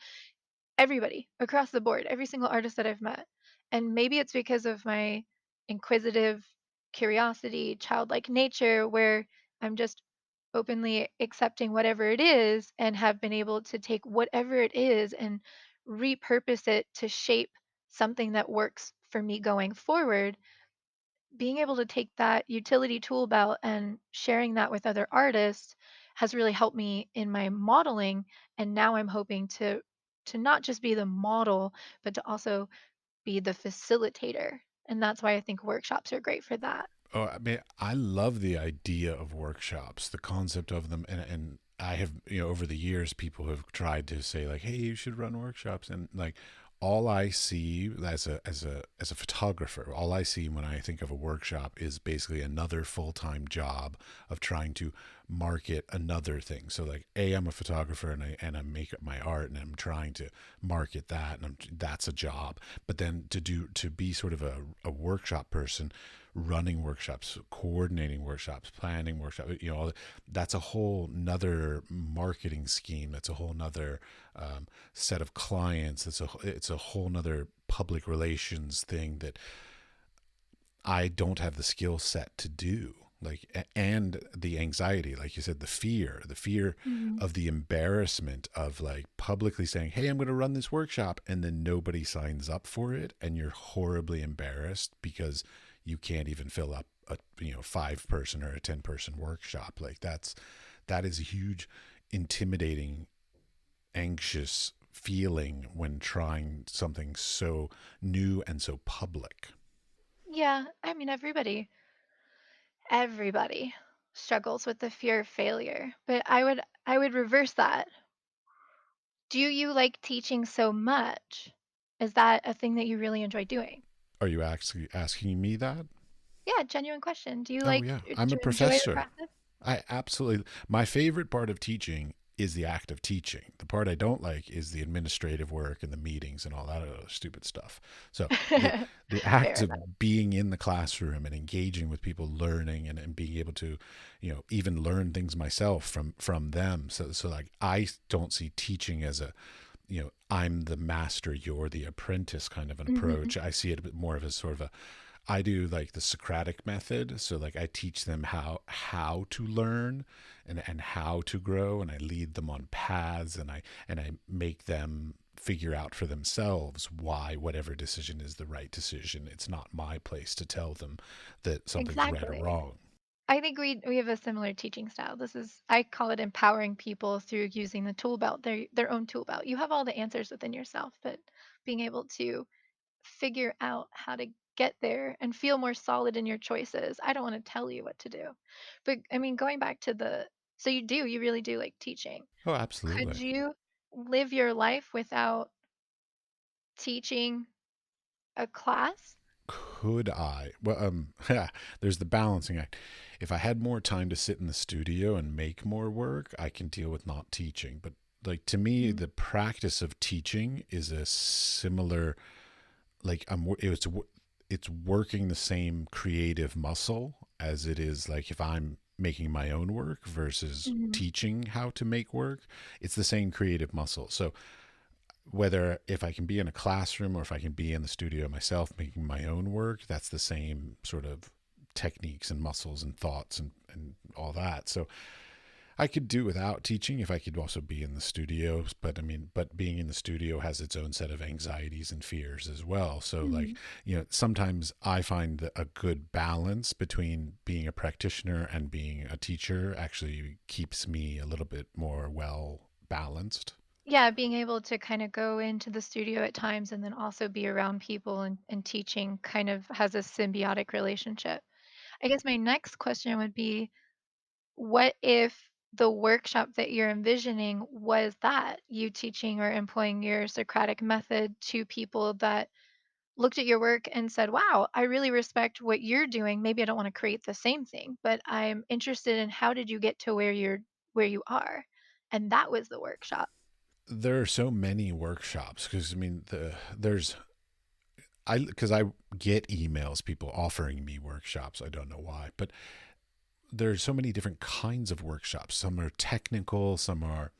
Everybody across the board, every single artist that I've met. And maybe it's because of my inquisitive curiosity, childlike nature, where I'm just openly accepting whatever it is and have been able to take whatever it is and repurpose it to shape something that works for me going forward. Being able to take that utility tool belt and sharing that with other artists has really helped me in my modeling. And now I'm hoping to not just be the model, but to also be the facilitator. And that's why I think workshops are great for that. Oh, I mean, I love the idea of workshops, the concept of them, and I have, over the years, people have tried to say like, "Hey, you should run workshops," and like, all I see as a photographer, all I see when I think of a workshop is basically another full time job of trying to market another thing. So like, I'm a photographer and I make my art and I'm trying to market that, and that's a job. But then to be sort of a workshop person, running workshops, coordinating workshops, planning workshops, that's a whole nother marketing scheme. That's a whole nother set of clients. It's a whole nother public relations thing that I don't have the skill set to do. Like, and the anxiety, like you said, the fear Mhm. of the embarrassment of like publicly saying, "Hey, I'm going to run this workshop," and then nobody signs up for it, and you're horribly embarrassed because you can't even fill up a 5 person or a 10 person workshop. Like that is a huge, intimidating, anxious feeling when trying something so new and so public. Yeah, I mean everybody struggles with the fear of failure. But I would reverse that. Do you like teaching so much? Is that a thing that you really enjoy doing? Are you actually asking me that? Yeah, genuine question. Do you Oh like yeah, do I'm a you enjoy the professor. process? I absolutely. My favorite part of teaching is the act of teaching. The part I don't like is the administrative work and the meetings and all that other stupid stuff. So the Fair act enough. of being in the classroom and engaging with people, learning and being able to, even learn things myself from them. So like I don't see teaching as a, I'm the master, you're the apprentice kind of an Mhm. approach. I see it a bit more of a sort of a, I do like the Socratic method. So like I teach them how to learn and how to grow, and I lead them on paths, and I make them figure out for themselves why whatever decision is the right decision. It's not my place to tell them that something's right or Exactly. wrong. I think we have a similar teaching style. This is I call it empowering people through using the tool belt, their own tool belt. You have all the answers within yourself, but being able to figure out how to get there and feel more solid in your choices. I don't want to tell you what to do. But I mean, going back to the so you really do like teaching. Oh, Could absolutely. you live your life without teaching a class? Could I? Well, there's the balancing act. If I had more time to sit in the studio and make more work, I can deal with not teaching. But like to me, Mhm. the practice of teaching is a similar, like it's working the same creative muscle as it is like if I'm making my own work versus Mhm. teaching how to make work. It's the same creative muscle. So whether if I can be in a classroom or if I can be in the studio myself making my own work, that's the same sort of techniques and muscles and thoughts and all that. So I could do without teaching if I could also be in the studios, but I mean, but being in the studio has its own set of anxieties and fears as well. So, like, Mhm. sometimes I find that a good balance between being a practitioner and being a teacher actually keeps me a little bit more well balanced. Yeah, being able to kind of go into the studio at times and then also be around people and teaching kind of has a symbiotic relationship. I guess my next question would be, what if the workshop that you're envisioning was that you teaching or employing your Socratic method to people that looked at your work and said, "Wow, I really respect what you're doing. Maybe I don't want to create the same thing, but I'm interested in how did you get to where you are?" And that was the workshop. There are so many workshops because I mean, there's because I get emails, people offering me workshops. I don't know why, but there's so many different kinds of workshops. Some are technical, some are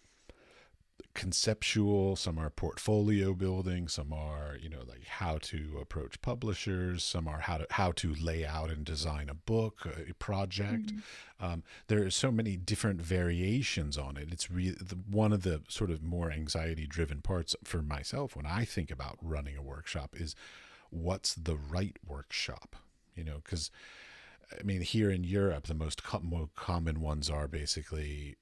conceptual, some are portfolio building, some are, like how to approach publishers, some are how to lay out and design a book, a project. Mhm. There are so many different variations on it. It's really one of the sort of more anxiety driven parts for myself when I think about running a workshop is what's the right workshop, because I mean, here in Europe, the most common ones are basically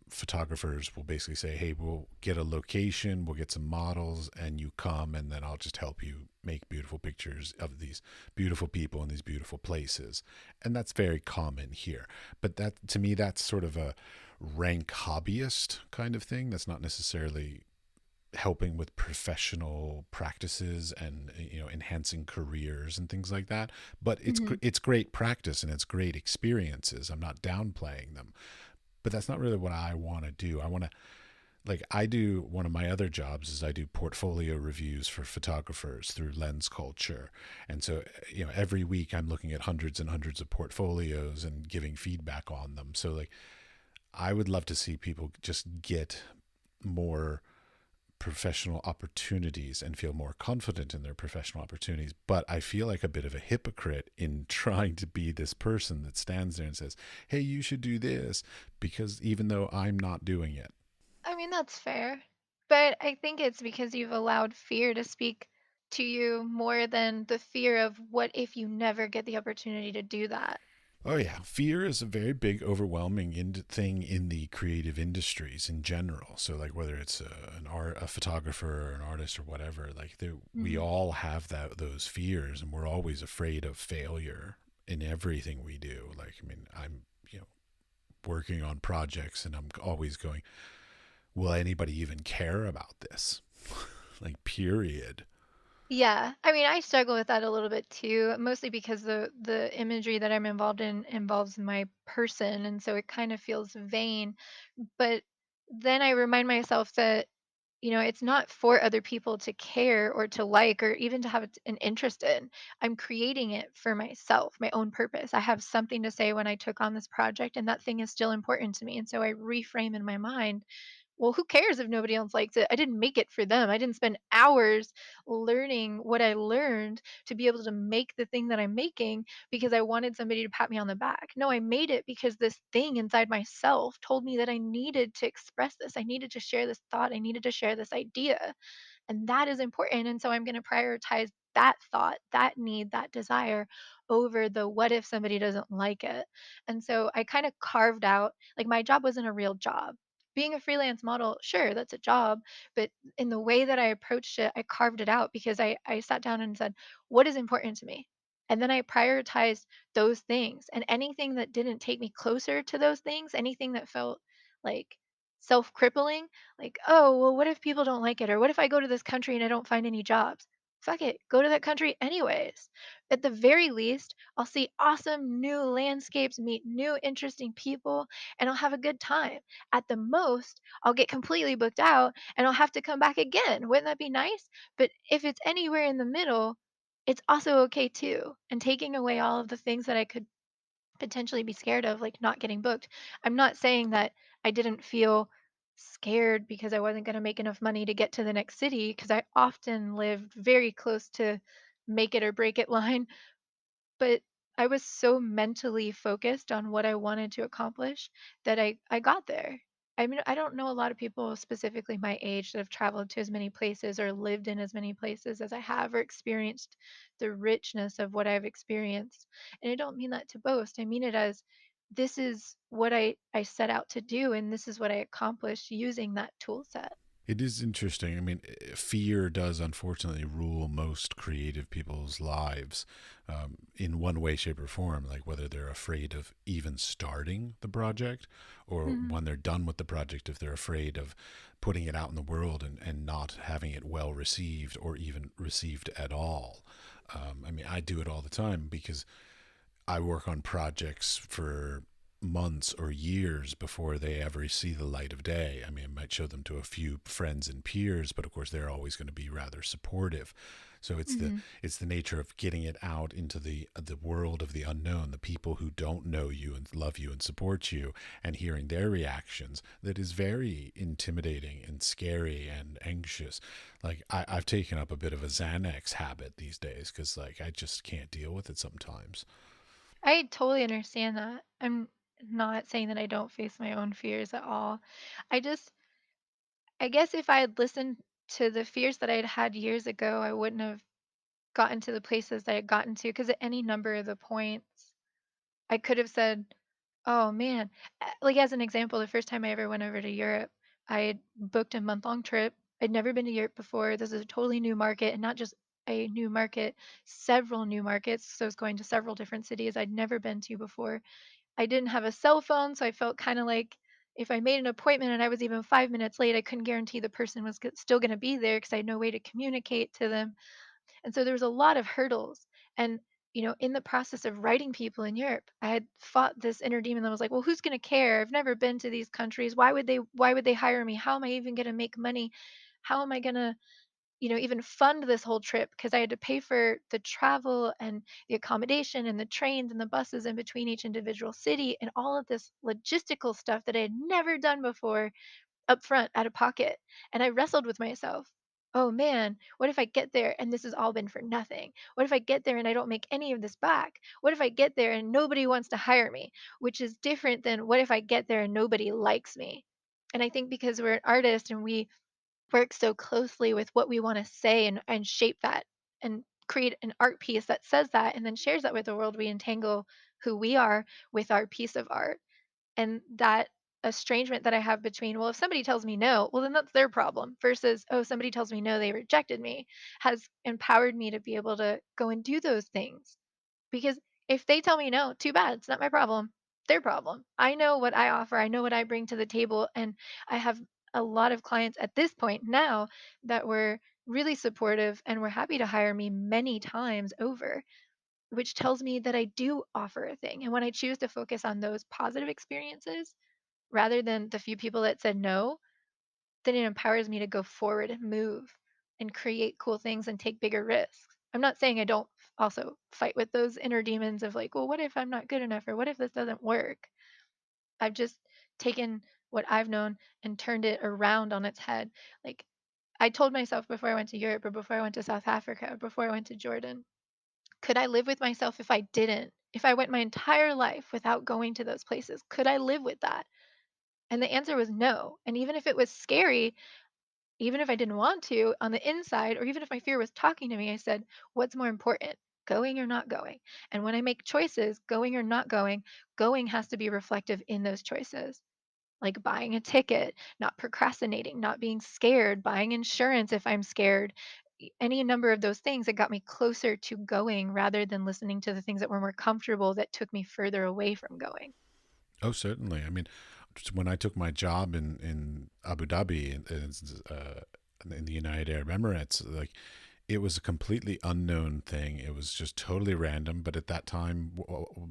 photographers will basically say, "Hey, we'll get a location, we'll get some models, and you come, and then I'll just help you make beautiful pictures of these beautiful people in these beautiful places." And that's very common here. But that, to me, that's sort of a rank hobbyist kind of thing. That's not necessarily helping with professional practices and enhancing careers and things like that, but Mhm. it's great practice and it's great experiences. I'm not downplaying them, but that's not really what I want to do. I want to, like, I do, one of my other jobs is I do portfolio reviews for photographers through Lens Culture. And so every week I'm looking at hundreds and hundreds of portfolios and giving feedback on them. So, like, I would love to see people just get more professional opportunities and feel more confident in their professional opportunities. But I feel like a bit of a hypocrite in trying to be this person that stands there and says, "Hey, you should do this," because even though I'm not doing it. I mean, that's fair. But I think it's because you've allowed fear to speak to you more than the fear of what if you never get the opportunity to do that. Oh yeah, fear is a very big, overwhelming thing in the creative industries in general. So, like, whether it's a photographer, or an artist, or whatever, like, we Mhm. all have those fears, and we're always afraid of failure in everything we do. Like, I mean, I'm working on projects, and I'm always going, "Will anybody even care about this?" Like, period. Yeah, I mean, I struggle with that a little bit too, mostly because the imagery that I'm involved in involves my person, and so it kind of feels vain. But then I remind myself that it's not for other people to care or to like or even to have an interest in. I'm creating it for myself, my own purpose. I have something to say when I took on this project, and that thing is still important to me. And so I reframe in my mind, well, who cares if nobody else likes it? I didn't make it for them. I didn't spend hours learning what I learned to be able to make the thing that I'm making because I wanted somebody to pat me on the back. No, I made it because this thing inside myself told me that I needed to express this. I needed to share this thought. I needed to share this idea. And that is important. And so I'm going to prioritize that thought, that need, that desire over the what if somebody doesn't like it. And so I kind of carved out, like, my job wasn't a real job. Being a freelance model, sure, that's a job. But in the way that I approached it, I carved it out because I sat down and said, what is important to me? And then I prioritized those things. And anything that didn't take me closer to those things, anything that felt like self crippling, like, "Oh, well, what if people don't like it? Or what if I go to this country and I don't find any jobs?" Fuck it, go to that country anyways. At the very least, I'll see awesome new landscapes, meet new interesting people, and I'll have a good time. At the most, I'll get completely booked out and I'll have to come back again. Wouldn't that be nice? But if it's anywhere in the middle, it's also okay too. And taking away all of the things that I could potentially be scared of, like not getting booked. I'm not saying that I didn't feel scared because I wasn't going to make enough money to get to the next city, because I often lived very close to make it or break it line. But I was so mentally focused on what I wanted to accomplish that I got there. I mean, I don't know a lot of people, specifically my age, that have traveled to as many places or lived in as many places as I have, or experienced the richness of what I've experienced. And I don't mean that to boast. I mean it as this is what I set out to do, and this is what I accomplished using that tool set. It is interesting. I mean, fear does unfortunately rule most creative people's lives, in one way, shape, or form. Like whether they're afraid of even starting the project, or Mhm. when they're done with the project, if they're afraid of putting it out in the world and not having it well received or even received at all. I mean, I do it all the time because I work on projects for months or years before they ever see the light of day. I mean, I might show them to a few friends and peers, but of course they're always going to be rather supportive. So Mhm. it's the nature of getting it out into the world of the unknown, the people who don't know you and love you and support you, and hearing their reactions, that is very intimidating and scary and anxious. Like I've taken up a bit of a Xanax habit these days because like I just can't deal with it sometimes. I totally understand that. I'm not saying that I don't face my own fears at all. I just, I guess if I had listened to the fears that I had had years ago, I wouldn't have gotten to the places that I had gotten to. Because at any number of the points, I could have said, oh man, like as an example, the first time I ever went over to Europe, I had booked a month-long trip. I'd never been to Europe before. This is a totally new market, and not just a new market, several new markets. So I was going to several different cities I'd never been to before. I didn't have a cell phone, so I felt kind of like if I made an appointment and I was even 5 minutes late, I couldn't guarantee the person was still going to be there because I had no way to communicate to them. And so there was a lot of hurdles. And in the process of writing people in Europe, I had fought this inner demon that was like, well, who's going to care? I've never been to these countries. Why would they hire me? How am I even going to make money? How am I going to even fund this whole trip, because I had to pay for the travel and the accommodation and the trains and the buses in between each individual city and all of this logistical stuff that I had never done before up front out of pocket. And I wrestled with myself. Oh man, what if I get there and this has all been for nothing? What if I get there and I don't make any of this back? What if I get there and nobody wants to hire me? Which is different than what if I get there and nobody likes me? And I think because we're an artist and we work so closely with what we want to say and shape that and create an art piece that says that and then shares that with the world, we entangle who we are with our piece of art. And that estrangement that I have between, well, if somebody tells me no, well, then that's their problem, versus, oh, somebody tells me no, they rejected me, has empowered me to be able to go and do those things. Because if they tell me no, too bad. It's not my problem. Their problem. I know what I offer. I know what I bring to the table. And I have a lot of clients at this point now that were really supportive and were happy to hire me many times over, which tells me that I do offer a thing. And when I choose to focus on those positive experiences rather than the few people that said no, then it empowers me to go forward and move and create cool things and take bigger risks. I'm not saying I don't also fight with those inner demons of like, well, what if I'm not good enough, or what if this doesn't work? I've just taken what I've known and turned it around on its head. Like I told myself before I went to Europe, or before I went to South Africa, or before I went to Jordan, could I live with myself if I didn't? If I went my entire life without going to those places, could I live with that? And the answer was no. And even if it was scary, even if I didn't want to on the inside, or even if my fear was talking to me, I said, what's more important, going or not going? And when I make choices, going or not going, going has to be reflective in those choices. Like buying a ticket, not procrastinating, not being scared, buying insurance if I'm scared, any number of those things that got me closer to going rather than listening to the things that were more comfortable that took me further away from going. Oh, certainly. I mean, when I took my job in Abu Dhabi in the United Arab Emirates, like it was a completely unknown thing. It was just totally random. But at that time,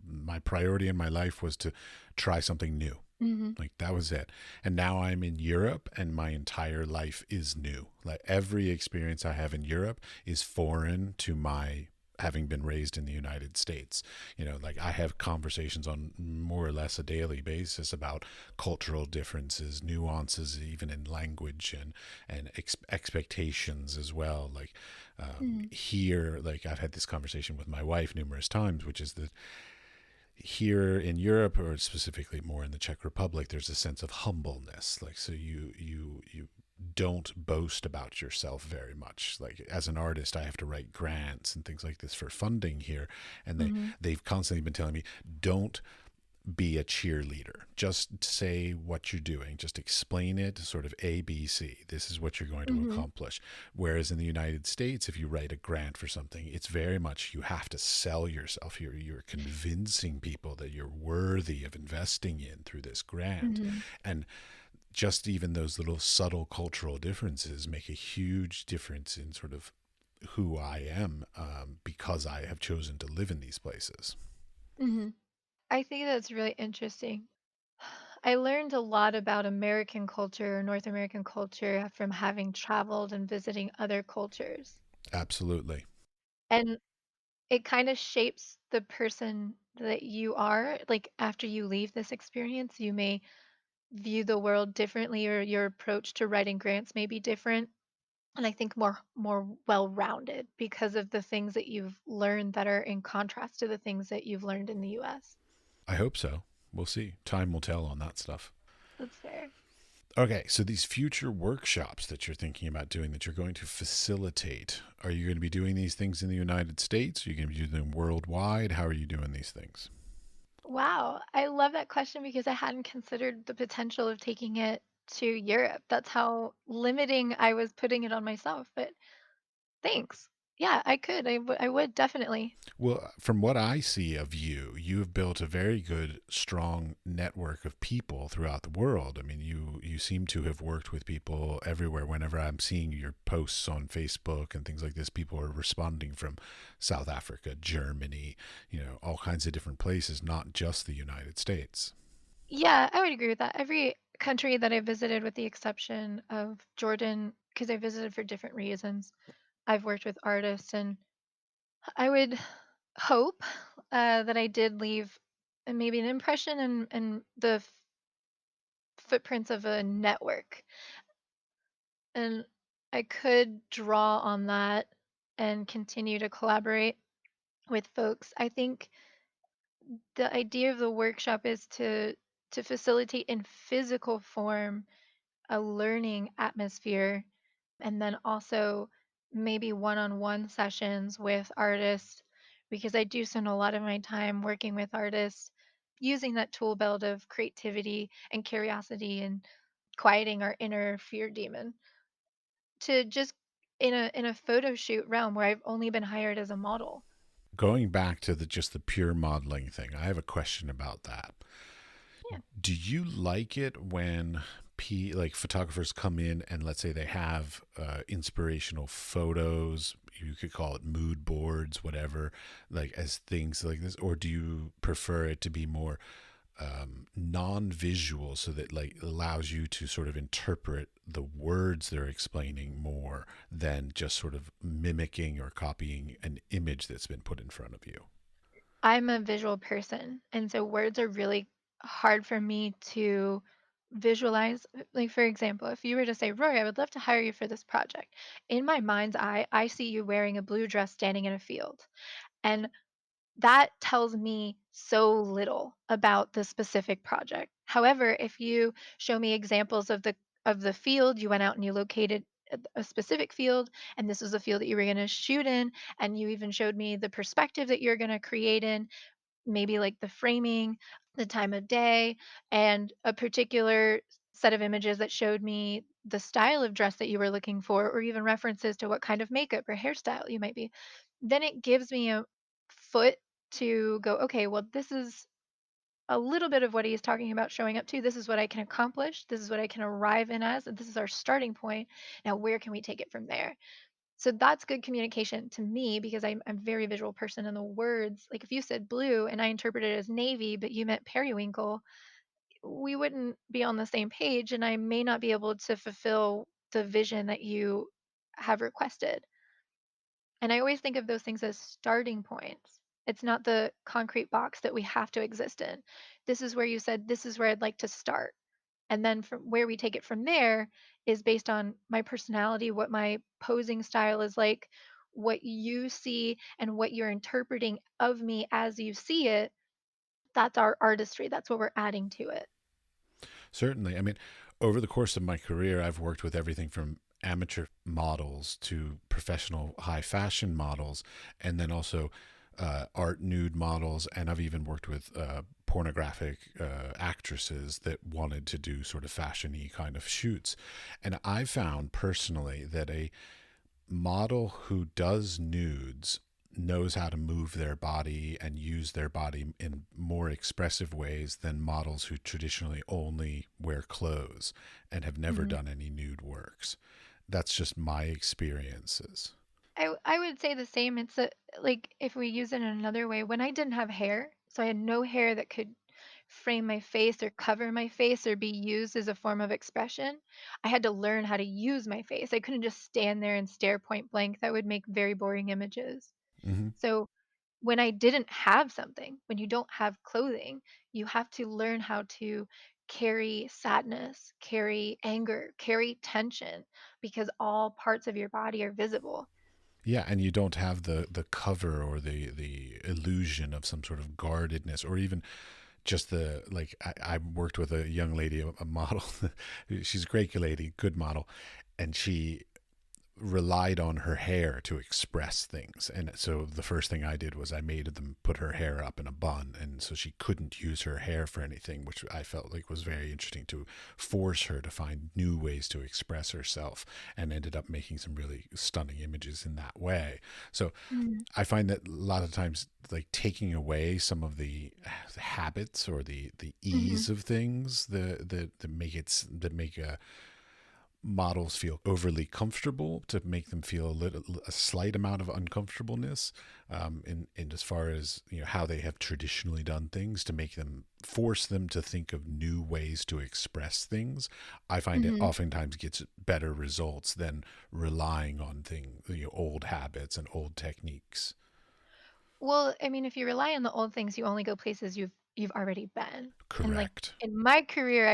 my priority in my life was to try something new. Hmm. Like that was it. And now I'm in Europe and my entire life is new. Like every experience I have in Europe is foreign to my having been raised in the United States. Like I have conversations on more or less a daily basis about cultural differences, nuances, even in language and expectations as well. Like Mhm. here, like I've had this conversation with my wife numerous times, which is that here in Europe, or specifically more in the Czech Republic, there's a sense of humbleness. Like, so you don't boast about yourself very much. Like, as an artist, I have to write grants and things like this for funding here, and Mhm. they've constantly been telling me, don't be a cheerleader. Just say what you're doing. Just explain it, sort of A, B, C. This is what you're going to Mhm. accomplish. Whereas in the United States, if you write a grant for something, it's very much you have to sell yourself. You're convincing people that you're worthy of investing in through this grant. Mhm. And just even those little subtle cultural differences make a huge difference in sort of who I am, because I have chosen to live in these places. Mhm. I think that's really interesting. I learned a lot about American culture, North American culture, from having traveled and visiting other cultures. Absolutely. And it kind of shapes the person that you are. Like after you leave this experience, you may view the world differently, or your approach to writing grants may be different. And I think more well-rounded because of the things that you've learned that are in contrast to the things that you've learned in the US. I hope so. We'll see. Time will tell on that stuff. That's fair. Okay, so these future workshops that you're thinking about doing, that you're going to facilitate, are you going to be doing these things in the United States? Are you going to be doing them worldwide? How are you doing these things? Wow, I love that question because I hadn't considered the potential of taking it to Europe. That's how limiting I was putting it on myself. But thanks. Yeah, I could. I would definitely. Well, from what I see of you, you have built a very good, strong network of people throughout the world. I mean, you seem to have worked with people everywhere. Whenever I'm seeing your posts on Facebook and things like this, people are responding from South Africa, Germany, all kinds of different places, not just the United States. Yeah, I would agree with that. Every country that I visited, with the exception of Jordan, because I visited for different reasons, I've worked with artists, and I would hope that I did leave maybe an impression and the footprints of a network. And I could draw on that and continue to collaborate with folks. I think the idea of the workshop is to facilitate in physical form a learning atmosphere, and then also maybe one-on-one sessions with artists, because I do spend a lot of my time working with artists using that tool belt of creativity and curiosity and quieting our inner fear demon to just in a photo shoot realm where I've only been hired as a model. Going back to just the pure modeling thing, I have a question about that. Yeah. Do you like it when like photographers come in and let's say they have inspirational photos, you could call it mood boards, whatever, like as things like this, or do you prefer it to be more non-visual, so that like allows you to sort of interpret the words they're explaining more than just sort of mimicking or copying an image that's been put in front of you? I'm a visual person, and so words are really hard for me to visualize. Like, for example, if you were to say, Rory, I would love to hire you for this project. In my mind's eye, I see you wearing a blue dress standing in a field. And that tells me so little about the specific project. However, if you show me examples of the field, you went out and you located a specific field, and this was the field that you were going to shoot in, and you even showed me the perspective that you're going to create in, maybe like the framing, the time of day, and a particular set of images that showed me the style of dress that you were looking for, or even references to what kind of makeup or hairstyle you might be, then it gives me a foot to go, okay, well, this is a little bit of what he's talking about showing up to. This is what I can accomplish. This is what I can arrive in as, and this is our starting point. Now, where can we take it from there? So that's good communication to me because I'm a very visual person, and the words, like if you said blue and I interpreted it as navy, but you meant periwinkle, we wouldn't be on the same page, and I may not be able to fulfill the vision that you have requested. And I always think of those things as starting points. It's not the concrete box that we have to exist in. This is where you said, this is where I'd like to start. And then from where we take it from there is based on my personality, what my posing style is like, what you see, and what you're interpreting of me as you see it. That's our artistry. That's what we're adding to it. Certainly. I mean, over the course of my career, I've worked with everything from amateur models to professional high fashion models, and then also art nude models. And I've even worked with pornographic actresses that wanted to do sort of fashion y kind of shoots. And I found personally that a model who does nudes knows how to move their body and use their body in more expressive ways than models who traditionally only wear clothes and have never Mhm. done any nude works. That's just my experiences. I would say the same. It's a like if we use it in another way, when I didn't have hair, so I had no hair that could frame my face or cover my face or be used as a form of expression, I had to learn how to use my face. I couldn't just stand there and stare point blank. That would make very boring images. Hmm. So when I didn't have something, when you don't have clothing, you have to learn how to carry sadness, carry anger, carry tension because all parts of your body are visible. Yeah, and you don't have the cover or the illusion of some sort of guardedness, or even just the like. I worked with a young lady, a model. She's a great lady, good model, and she relied on her hair to express things. And so the first thing I did was I made them put her hair up in a bun. And so she couldn't use her hair for anything, which I felt like was very interesting to force her to find new ways to express herself, and ended up making some really stunning images in that way. So Mhm. I find that a lot of times, like taking away some of the habits or the Mhm. ease of things that make a models feel overly comfortable, to make them feel a slight amount of uncomfortableness, in as far as how they have traditionally done things, to make them force them to think of new ways to express things. I find it Mhm. oftentimes gets better results than relying on things, old habits and old techniques. Well, I mean, if you rely on the old things, you only go places you've already been. And like Correct. in my career,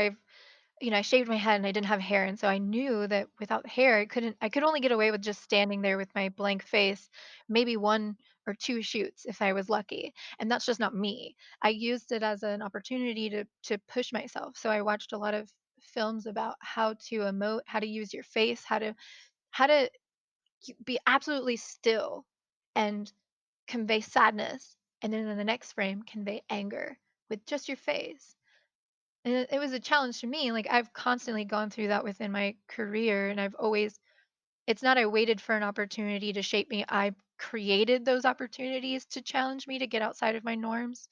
I shaved my head and I didn't have hair, and so I knew that without hair, I could only get away with just standing there with my blank face, maybe one or two shoots if I was lucky. And that's just not me. I used it as an opportunity to push myself. So I watched a lot of films about how to emote, how to use your face, how to be absolutely still and convey sadness, and then in the next frame convey anger with just your face. And it was a challenge to me. Like I've constantly gone through that within my career, and I've always it's not I waited for an opportunity to shape me. I created those opportunities to challenge me to get outside of my norms.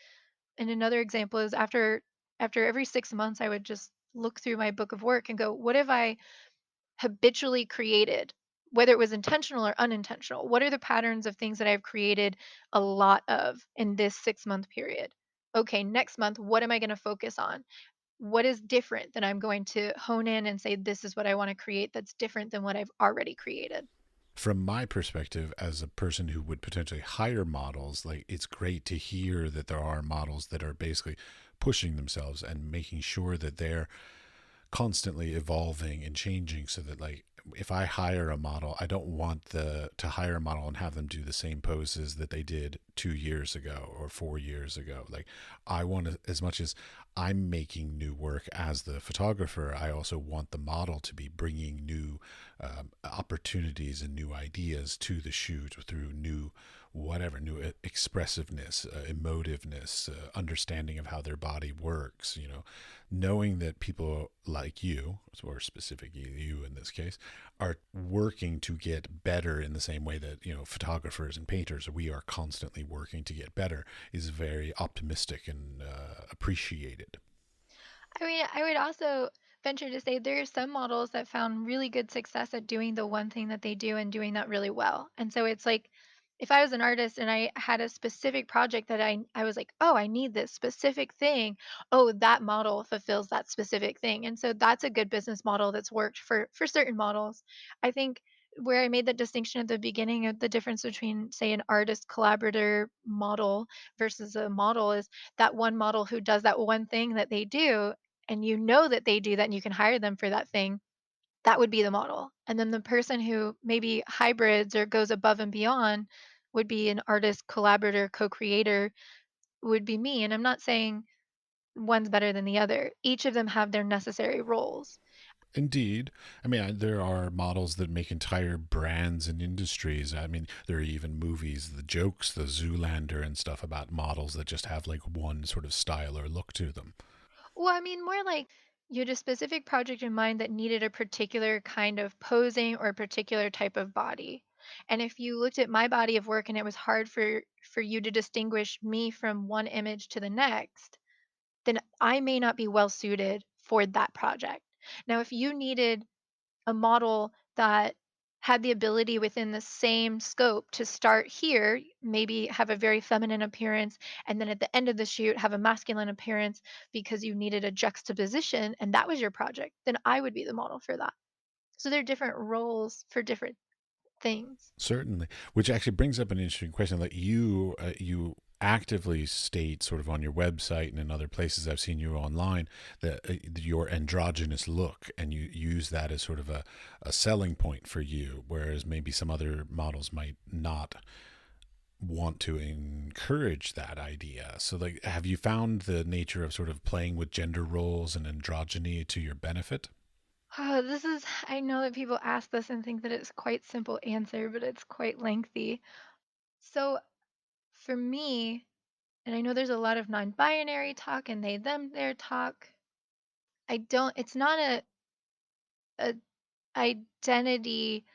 And another example is after every 6 months I would just look through my book of work and go, what have I habitually created, whether it was intentional or unintentional? What are the patterns of things that I've created a lot of in this 6 month period? Okay, next month, what am I going to focus on? What is different that I'm going to hone in and say, this is what I want to create that's different than what I've already created? From my perspective, as a person who would potentially hire models, like, it's great to hear that there are models that are basically pushing themselves and making sure that they're constantly evolving and changing, so that, like, if I hire a model, I don't want the to hire a model and have them do the same poses that they did 2 years ago or 4 years ago. Like, I want to, as much as I'm making new work as the photographer, I also want the model to be bringing new opportunities and new ideas to the shoot through new, whatever, new expressiveness, emotiveness, understanding of how their body works. Knowing that people like you, or specifically you in this case, are working to get better in the same way that photographers and painters, we are constantly working to get better, is very optimistic and appreciated. I mean, I would also venture to say there are some models that found really good success at doing the one thing that they do and doing that really well. And so it's like if I was an artist and I had a specific project that I was like, "Oh, I need this specific thing." Oh, that model fulfills that specific thing. And so that's a good business model that's worked for certain models. I think where I made that distinction at the beginning of the difference between, say, an artist collaborator model versus a model is that one model who does that one thing that they do, and you know that they do that and you can hire them for that thing, that would be the model. And then the person who maybe hybrids or goes above and beyond would be an artist collaborator, co-creator, would be me. And I'm not saying one's better than the other. Each of them have their necessary roles. Indeed. I mean, there are models that make entire brands and industries. I mean, there are even movies, the jokes, the Zoolander and stuff about models that just have like one sort of style or look to them. Well, I mean, more like you had a specific project in mind that needed a particular kind of posing or a particular type of body. And if you looked at my body of work and it was hard for you to distinguish me from one image to the next, then I may not be well suited for that project. Now, if you needed a model that had the ability within the same scope to start here, maybe have a very feminine appearance, and then at the end of the shoot have a masculine appearance because you needed a juxtaposition and that was your project, then I would be the model for that. So there are different roles for different things. Certainly, which actually brings up an interesting question. That you actively state, sort of on your website and in other places I've seen you online, that your androgynous look, and you use that as sort of a selling point for you, whereas maybe some other models might not want to encourage that idea. So, like, have you found the nature of sort of playing with gender roles and androgyny to your benefit? Oh, this is, I know that people ask this and think that it's quite simple answer, but it's quite lengthy. So for me, and I know there's a lot of non-binary talk and they them their talk. I don't it's not a identity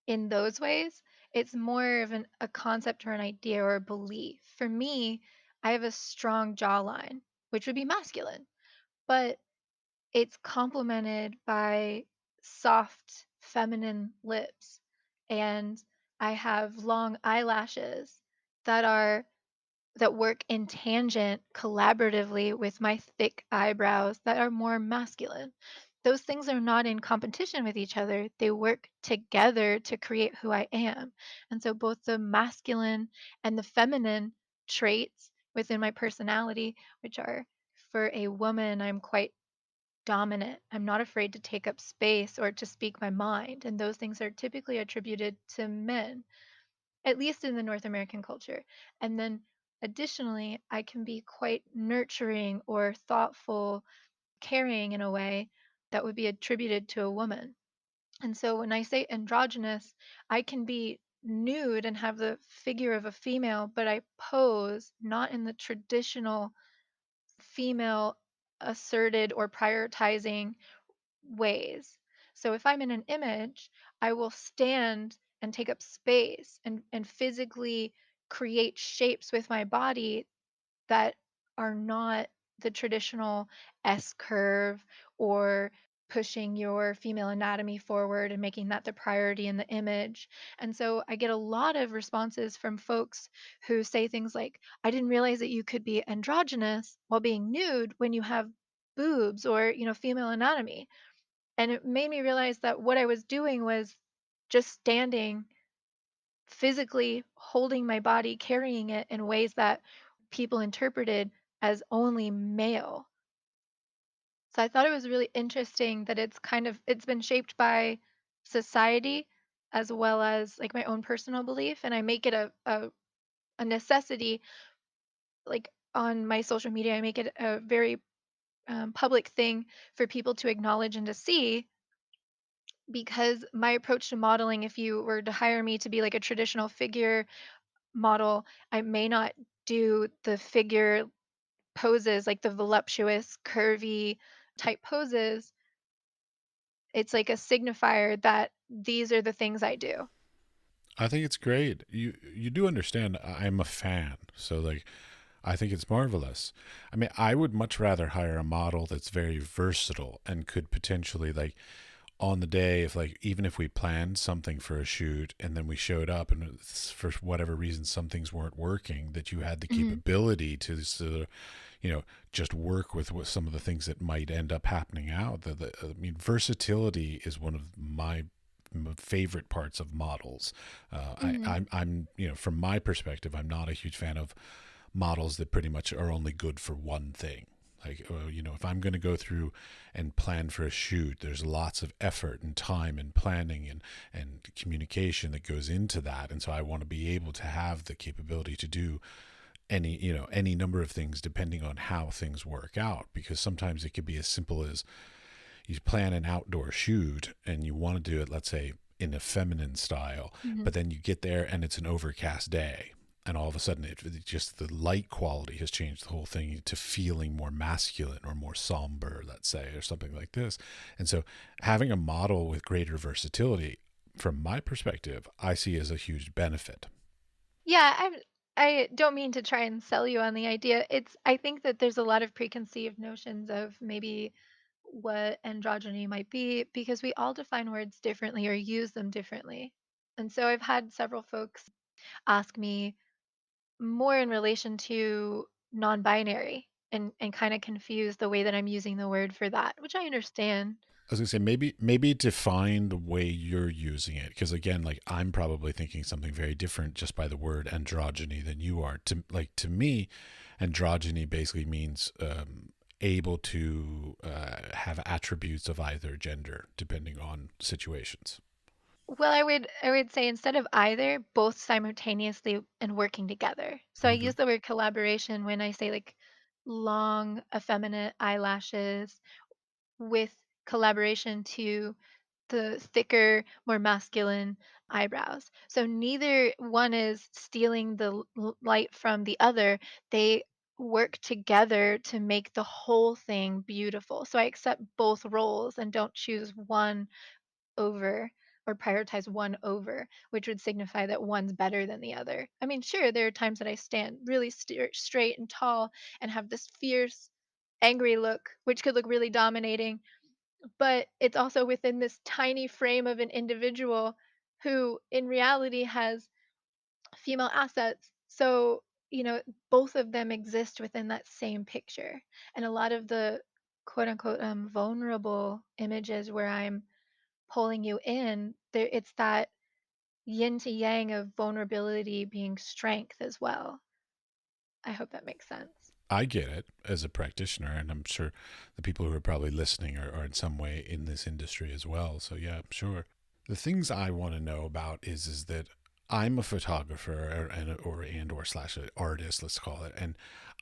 in those ways. It's more of a concept or an idea or a belief. For me, I have a strong jawline, which would be masculine, but it's complemented by soft feminine lips. And I have long eyelashes that are that work in tangent collaboratively with my thick eyebrows that are more masculine. Those things are not in competition with each other. They work together to create who I am. And so both the masculine and the feminine traits within my personality, which are for a woman, I'm quite dominant. I'm not afraid to take up space or to speak my mind. And those things are typically attributed to men, at least in the North American culture. And then additionally, I can be quite nurturing or thoughtful, caring in a way that would be attributed to a woman. And so when I say androgynous, I can be nude and have the figure of a female, but I pose not in the traditional female asserted or prioritizing ways. So if I'm in an image, I will stand and take up space and physically create shapes with my body that are not the traditional S curve or pushing your female anatomy forward and making that the priority in the image. And so I get a lot of responses from folks who say things like, I didn't realize that you could be androgynous while being nude when you have boobs or, female anatomy. And it made me realize that what I was doing was just standing, physically holding my body, carrying it in ways that people interpreted as only male. So I thought it was really interesting that it's been shaped by society as well as like my own personal belief, and I make it a necessity, like on my social media I make it a very public thing for people to acknowledge and to see, because my approach to modeling, if you were to hire me to be like a traditional figure model, I may not do the figure poses, like the voluptuous, curvy type poses. It's like a signifier that these are the things I do. I think it's great. You do understand I'm a fan. So, like, I think it's marvelous. I mean, I would much rather hire a model that's very versatile and could potentially, like, on the day, if like even if we planned something for a shoot and then we showed up and for whatever reason some things weren't working, that you had the Hmm. capability to sort of, just work with some of the things that might end up happening out. I mean, versatility is one of my favorite parts of models. Mhm. I'm, from my perspective, I'm not a huge fan of models that pretty much are only good for one thing. Like, if I'm going to go through and plan for a shoot, there's lots of effort and time and planning and communication that goes into that. And so I want to be able to have the capability to do any number of things depending on how things work out, because sometimes it could be as simple as you plan an outdoor shoot and you want to do it, let's say, in a feminine style, Mhm. but then you get there and it's an overcast day. And all of a sudden, it just the light quality has changed the whole thing to feeling more masculine or more somber, let's say, or something like this. And so, having a model with greater versatility, from my perspective, I see as a huge benefit. Yeah, I don't mean to try and sell you on the idea. I think that there's a lot of preconceived notions of maybe what androgyny might be because we all define words differently or use them differently. And so I've had several folks ask me more in relation to non-binary and kind of confuse the way that I'm using the word for that, which I understand. I was gonna say maybe define the way you're using it, because again, like I'm probably thinking something very different just by the word androgyny than you are. To me, androgyny basically means able to have attributes of either gender depending on situations. Well, I would say instead of either, both simultaneously and working together. So I Okay. use the word collaboration when I say like long, effeminate eyelashes with collaboration to the thicker, more masculine eyebrows. So neither one is stealing the light from the other. They work together to make the whole thing beautiful. So I accept both roles and don't choose one over or prioritize one over, which would signify that one's better than the other. I mean, sure, there are times that I stand really straight and tall and have this fierce, angry look, which could look really dominating, but it's also within this tiny frame of an individual who, in reality, has female assets. So, both of them exist within that same picture. And a lot of the quote unquote vulnerable images where I'm pulling you in, there it's that yin to yang of vulnerability being strength as well. I hope that makes sense. I get it as a practitioner, and I'm sure the people who are probably listening are in some way in this industry as well. So yeah, I'm sure. The things I want to know about is that I'm a photographer or slash artist, let's call it, and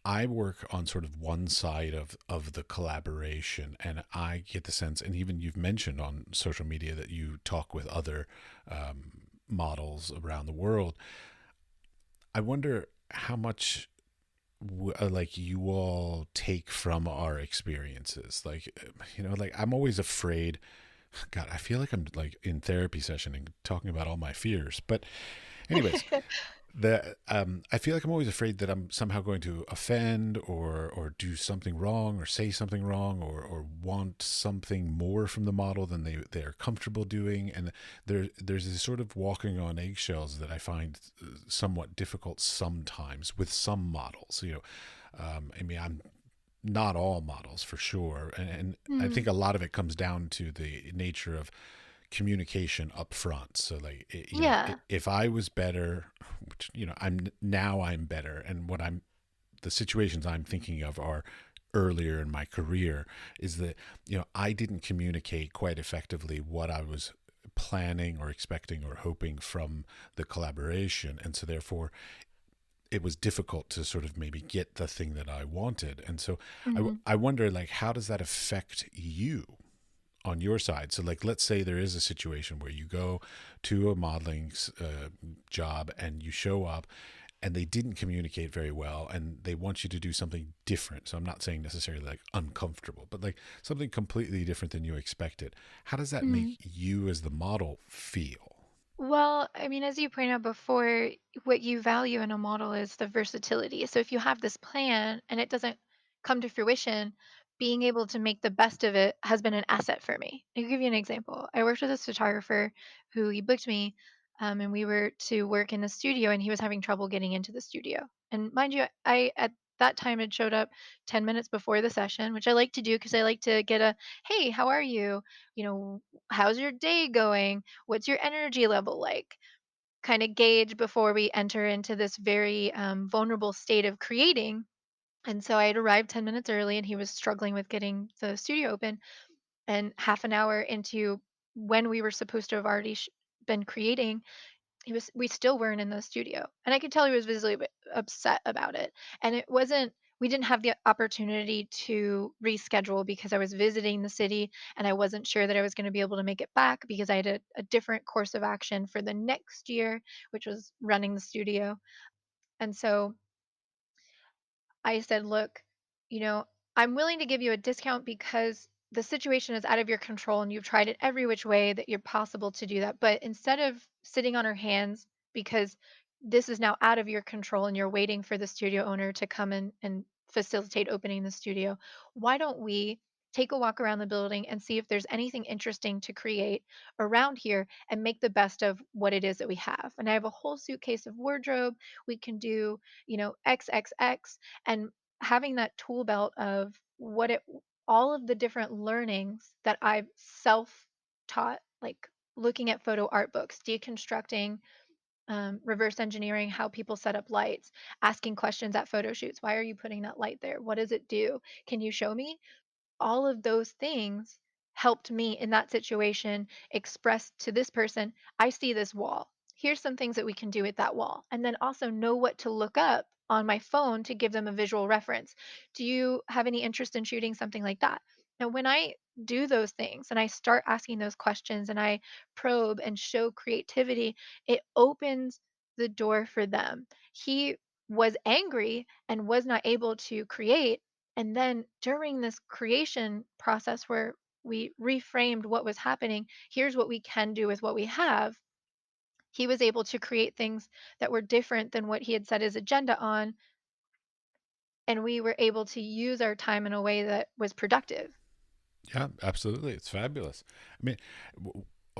I work on sort of one side of the collaboration, and I get the sense, and even you've mentioned on social media that you talk with other models around the world. I wonder how much like you all take from our experiences, like I'm always afraid. God, I feel like I'm like in therapy session and talking about all my fears. But anyways, the I feel like I'm always afraid that I'm somehow going to offend or do something wrong or say something wrong or want something more from the model than they're comfortable doing, and there's this sort of walking on eggshells that I find somewhat difficult sometimes with some models. I mean, I'm not all models for sure, and I think Mm, a lot of it comes down to the nature of communication up front. So like yeah. if I was better, which I'm better, and the situations I'm thinking of are earlier in my career, is that I didn't communicate quite effectively what I was planning or expecting or hoping from the collaboration, and so therefore it was difficult to sort of maybe get the thing that I wanted. And so Mhm. I wonder, like, how does that affect you on your side? So like, let's say there is a situation where you go to a modeling job and you show up and they didn't communicate very well and they want you to do something different. So I'm not saying necessarily like uncomfortable, but like something completely different than you expected. How does that make Mm. you as the model feel? Well, I mean, as you pointed out before, what you value in a model is the versatility. So if you have this plan and it doesn't come to fruition, being able to make the best of it has been an asset for me. I'll give you an example. I worked with this photographer who he booked me, and we were to work in the studio, and he was having trouble getting into the studio. And mind you, I at that time had showed up 10 minutes before the session, which I like to do because I like to get a, hey, how are you? You know, how's your day going? What's your energy level like? Kind of gauge before we enter into this very vulnerable state of creating. And so I had arrived 10 minutes early and he was struggling with getting the studio open. And half an hour into when we were supposed to have already been creating, we still weren't in the studio, and I could tell he was visibly upset about it. And it wasn't, we didn't have the opportunity to reschedule because I was visiting the city and I wasn't sure that I was going to be able to make it back because I had a different course of action for the next year, which was running the studio. And so I said, look, you know, I'm willing to give you a discount because the situation is out of your control and you've tried it every which way that you're possible to do that. But instead of sitting on our hands because this is now out of your control and you're waiting for the studio owner to come in and facilitate opening the studio, why don't we take a walk around the building and see if there's anything interesting to create around here and make the best of what it is that we have. And I have a whole suitcase of wardrobe. We can do, XXX, and having that tool belt of what it all of the different learnings that I've self taught, like looking at photo art books, deconstructing, reverse engineering how people set up lights, asking questions at photo shoots. Why are you putting that light there? What does it do? Can you show me? All of those things helped me in that situation express to this person, I see this wall. Here's some things that we can do with that wall. And then also know what to look up on my phone to give them a visual reference. Do you have any interest in shooting something like that? Now, when I do those things and I start asking those questions and I probe and show creativity, it opens the door for them. He was angry and was not able to create, and then during this creation process where we reframed what was happening, here's what we can do with what we have. He was able to create things that were different than what he had set his agenda on. And we were able to use our time in a way that was productive. Yeah, absolutely. It's fabulous. I mean,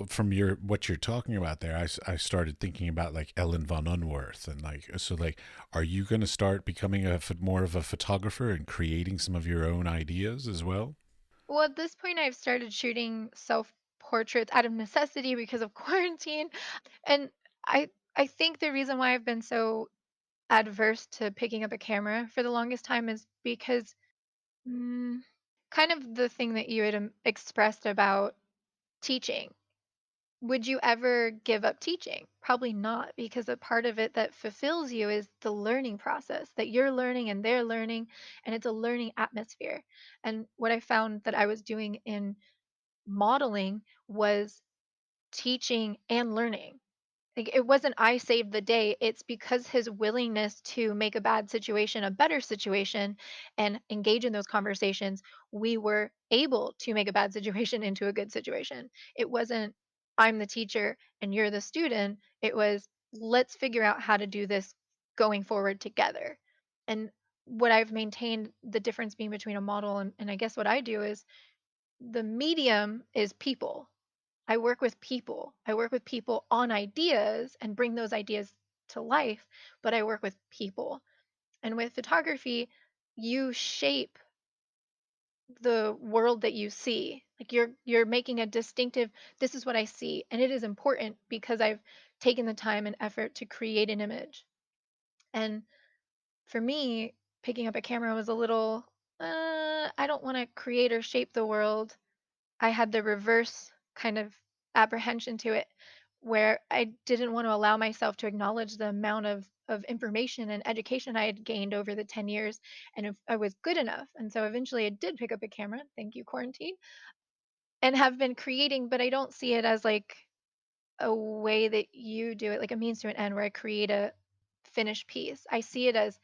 from your what you're talking about there, I started thinking about like Ellen von Unwerth and like so like, are you going to start becoming more of a photographer and creating some of your own ideas as well? Well, at this point, I've started shooting self portraits out of necessity because of quarantine. And I think the reason why I've been so adverse to picking up a camera for the longest time is because Mm, kind of the thing that you had expressed about teaching. Would you ever give up teaching? Probably not, because a part of it that fulfills you is the learning process that you're learning and they're learning, and it's a learning atmosphere. And what I found that I was doing in modeling was teaching and learning. Like, it wasn't I saved the day, it's because his willingness to make a bad situation a better situation and engage in those conversations, we were able to make a bad situation into a good situation. It wasn't I'm the teacher and you're the student. It was let's figure out how to do this going forward together. And what I've maintained the difference being between a model and I guess what I do is the medium is people. I work with people. I work with people on ideas and bring those ideas to life, but I work with people. And with photography, you shape the world that you see. Like you're making a distinctive, this is what I see, and it is important because I've taken the time and effort to create an image. And for me, picking up a camera was a little I don't want to create or shape the world. I had the reverse kind of apprehension to it where I didn't want to allow myself to acknowledge the amount of information and education I had gained over the 10 years and if I was good enough. And so eventually I did pick up a camera, thank you quarantine, and have been creating, but I don't see it as like a way that you do it, like a means to an end where I create a finished piece. I see it as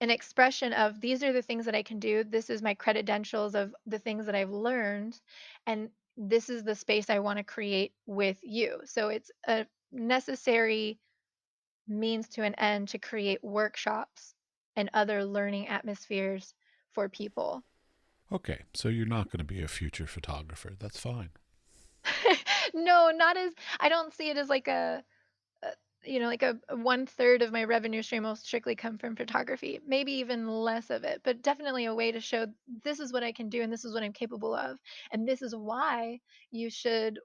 an expression of these are the things that I can do. This is my credentials of the things that I've learned. And this is the space I want to create with you. So it's a necessary means to an end to create workshops and other learning atmospheres for people. Okay, so you're not going to be a future photographer. That's fine. No, not as I don't see it as like like a one third of my revenue stream will strictly come from photography, maybe even less of it, but definitely a way to show this is what I can do and this is what I'm capable of. And this is why you should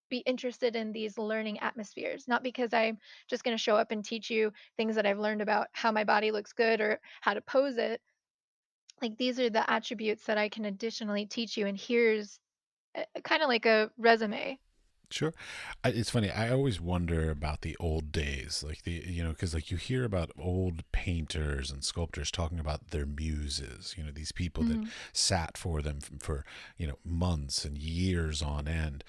be interested in these learning atmospheres, not because I'm just going to show up and teach you things that I've learned about how my body looks good or how to pose it. Like these are the attributes that I can additionally teach you. And here's kind of like a resume. Sure. It's funny. I always wonder about the old days, like because like you hear about old painters and sculptors talking about their muses, these people that Mhm. sat for them for, months and years on end.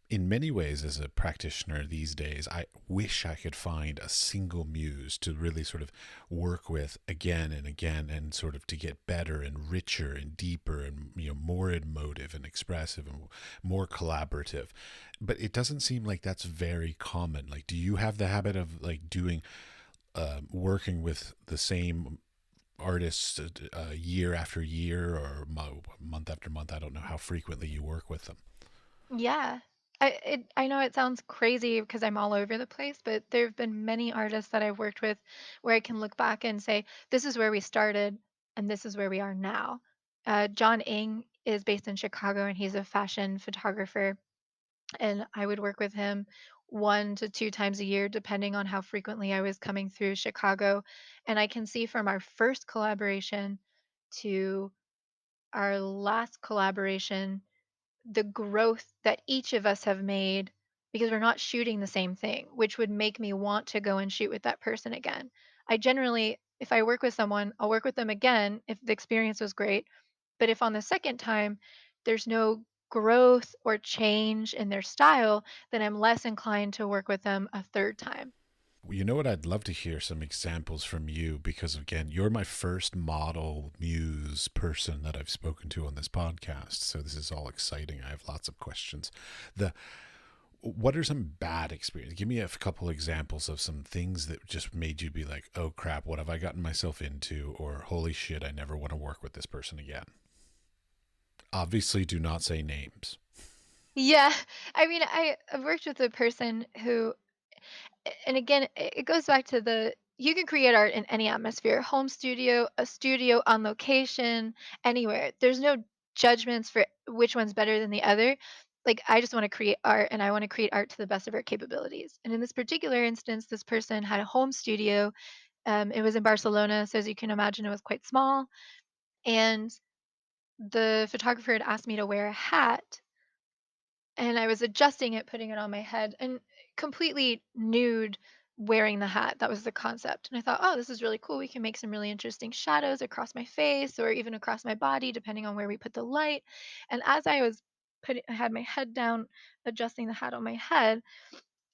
In many ways, as a practitioner these days, I wish I could find a single muse to really sort of work with again and again, and sort of to get better and richer and deeper and more emotive and expressive and more collaborative. But it doesn't seem like that's very common. Like, do you have the habit of like doing working with the same artists year after year or month after month? I don't know how frequently you work with them. Yeah. I know it sounds crazy because I'm all over the place, but there have been many artists that I've worked with where I can look back and say, this is where we started and this is where we are now. John Ing is based in Chicago and he's a fashion photographer. And I would work with him 1 to 2 times a year, depending on how frequently I was coming through Chicago. And I can see from our first collaboration to our last collaboration the growth that each of us have made because we're not shooting the same thing, which would make me want to go and shoot with that person again. I generally, if I work with someone, I'll work with them again if the experience was great. But if on the second time there's no growth or change in their style, then I'm less inclined to work with them a third time. You know what? I'd love to hear some examples from you because, again, you're my first model muse person that I've spoken to on this podcast. So this is all exciting. I have lots of questions. The What are some bad experiences? Give me a couple examples of some things that just made you be like, "Oh crap, what have I gotten myself into?" Or "Holy shit, I never want to work with this person again." Obviously, do not say names. Yeah, I mean, I've worked with a person who and again, it goes back to the you can create art in any atmosphere, home studio, a studio on location, anywhere. There's no judgments for which one's better than the other. Like I just want to create art and I want to create art to the best of our capabilities. And in this particular instance, this person had a home studio. It was in Barcelona, so as you can imagine, it was quite small. And the photographer had asked me to wear a hat and I was adjusting it, putting it on my head, and completely nude wearing the hat. That was the concept. And I thought, oh, this is really cool. We can make some really interesting shadows across my face or even across my body, depending on where we put the light. And as I was I had my head down, adjusting the hat on my head,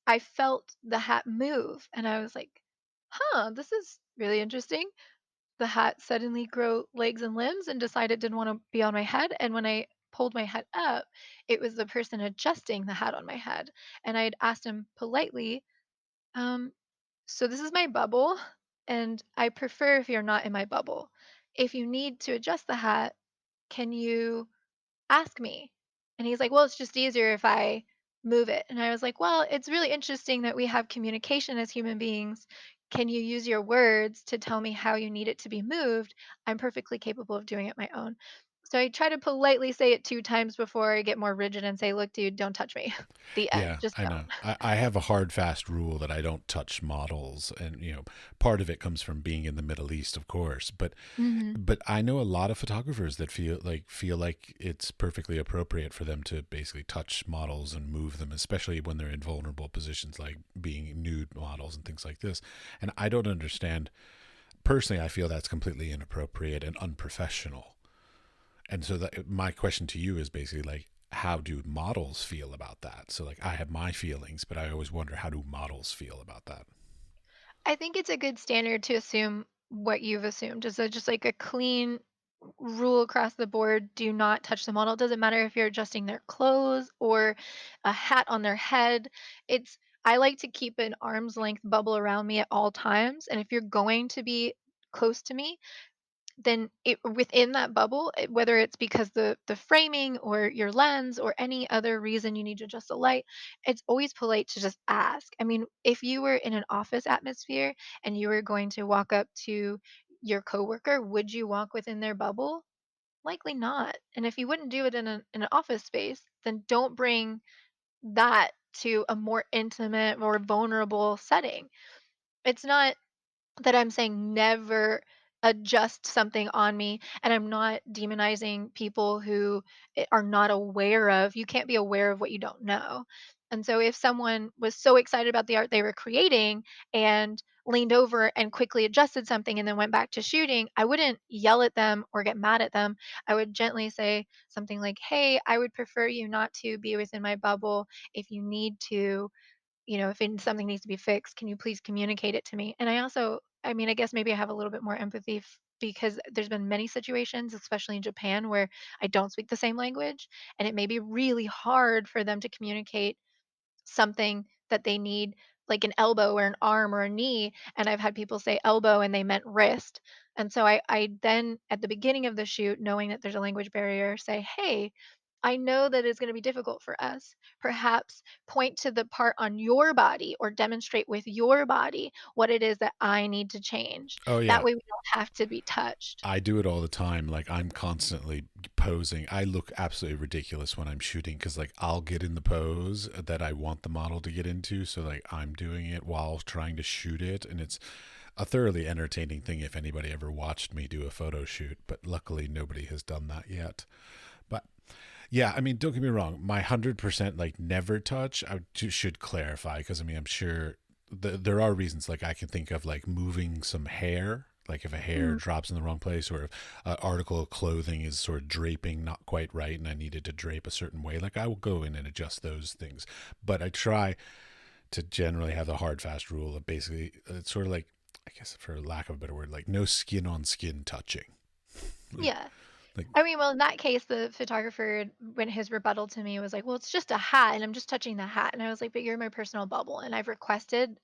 I felt the hat move. And I was like, huh, this is really interesting. The hat suddenly grew legs and limbs and decided it didn't want to be on my head. And when I pulled my head up, it was the person adjusting the hat on my head. And I'd asked him politely, um, so this is my bubble, and I prefer if you're not in my bubble. If you need to adjust the hat, can you ask me? And he's like, well, it's just easier if I move it. And I was like, well, it's really interesting that we have communication as human beings. Can you use your words to tell me how you need it to be moved? I'm perfectly capable of doing it my own. So I try to politely say it 2 times before I get more rigid and say, look, dude, don't touch me. The end. Yeah, Just I don't. know. I have a hard, fast rule that I don't touch models, and part of it comes from being in the Middle East, of course. Hmm. But I know a lot of photographers that feel like it's perfectly appropriate for them to basically touch models and move them, especially when they're in vulnerable positions, like being nude models and things like this. And I don't understand. Personally, I feel that's completely inappropriate and unprofessional. And so my question to you is basically like, how do models feel about that? So like, I have my feelings, but I always wonder, how do models feel about that? I think it's a good standard to assume what you've assumed. Is just like a clean rule across the board, do not touch the model. It doesn't matter if you're adjusting their clothes or a hat on their head. It's I like to keep an arm's length bubble around me at all times. And if you're going to be close to me, then within that bubble, whether it's because the framing or your lens or any other reason you need to adjust the light, it's always polite to just ask. I mean, if you were in an office atmosphere and you were going to walk up to your coworker, would you walk within their bubble? Likely not. And if you wouldn't do it in an office space, then don't bring that to a more intimate or vulnerable setting. It's not that I'm saying never adjust something on me, and I'm not demonizing people who are not aware of. You can't be aware of what you don't know. And so if someone was so excited about the art they were creating and leaned over and quickly adjusted something and then went back to shooting, I wouldn't yell at them or get mad at them. I would gently say something like, "Hey, I would prefer you not to be within my bubble. If you need to, if something needs to be fixed, can you please communicate it to me?" And I mean, I guess maybe I have a little bit more empathy because there's been many situations, especially in Japan, where I don't speak the same language, and it may be really hard for them to communicate something that they need, like an elbow or an arm or a knee. And I've had people say elbow and they meant wrist. And so I then, at the beginning of the shoot, knowing that there's a language barrier, say, "Hey, I know that it's going to be difficult for us. Perhaps point to the part on your body or demonstrate with your body what it is that I need to change." Oh That yeah, way we don't have to be touched. I do it all the time. Like I'm constantly posing. I look absolutely ridiculous when I'm shooting because like I'll get in the pose that I want the model to get into. So like I'm doing it while trying to shoot it, and it's a thoroughly entertaining thing if anybody ever watched me do a photo shoot. But luckily nobody has done that yet. But yeah, I mean, don't get me wrong. My 100% like never touch. Should clarify because I mean I'm sure there are reasons. Like I can think of like moving some hair, like if a hair Mhm. drops in the wrong place, or if an article of clothing is sort of draping not quite right, and I needed to drape a certain way. Like I will go in and adjust those things, but I try to generally have the hard fast rule of basically it's sort of like, I guess for lack of a better word, like no skin on skin touching. Like, Yeah. like I mean, well, in that case, the photographer, when his rebuttal to me was like, "Well, it's just a hat, and I'm just touching the hat." And I was like, "But you're my personal bubble, and I've requested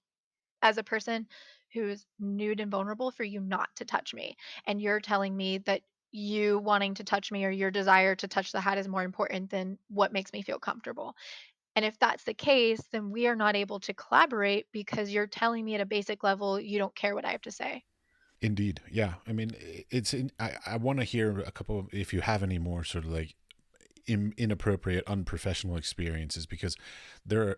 as a person who's nude and vulnerable for you not to touch me. And you're telling me that you wanting to touch me or your desire to touch the hat is more important than what makes me feel comfortable." And if that's the case, then we are not able to collaborate because you're telling me at a basic level you don't care what I have to say. indeed, yeah. I mean, I want to hear a couple of, if you have any more sort of like inappropriate, unprofessional experiences, because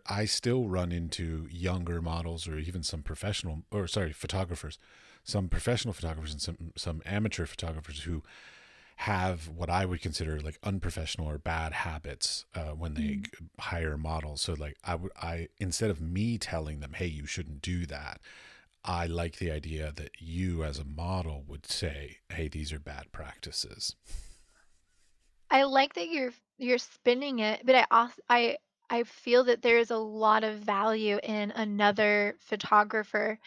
I still run into younger models or even some professional, or sorry, photographers, some professional photographers and some amateur photographers who have what I would consider like unprofessional or bad habits when they Mm. hire models. So like I instead of me telling them, hey, you shouldn't do that, I like the idea that you as a model would say, hey, these are bad practices. I like that you're spinning it, but I feel that there is a lot of value in another photographer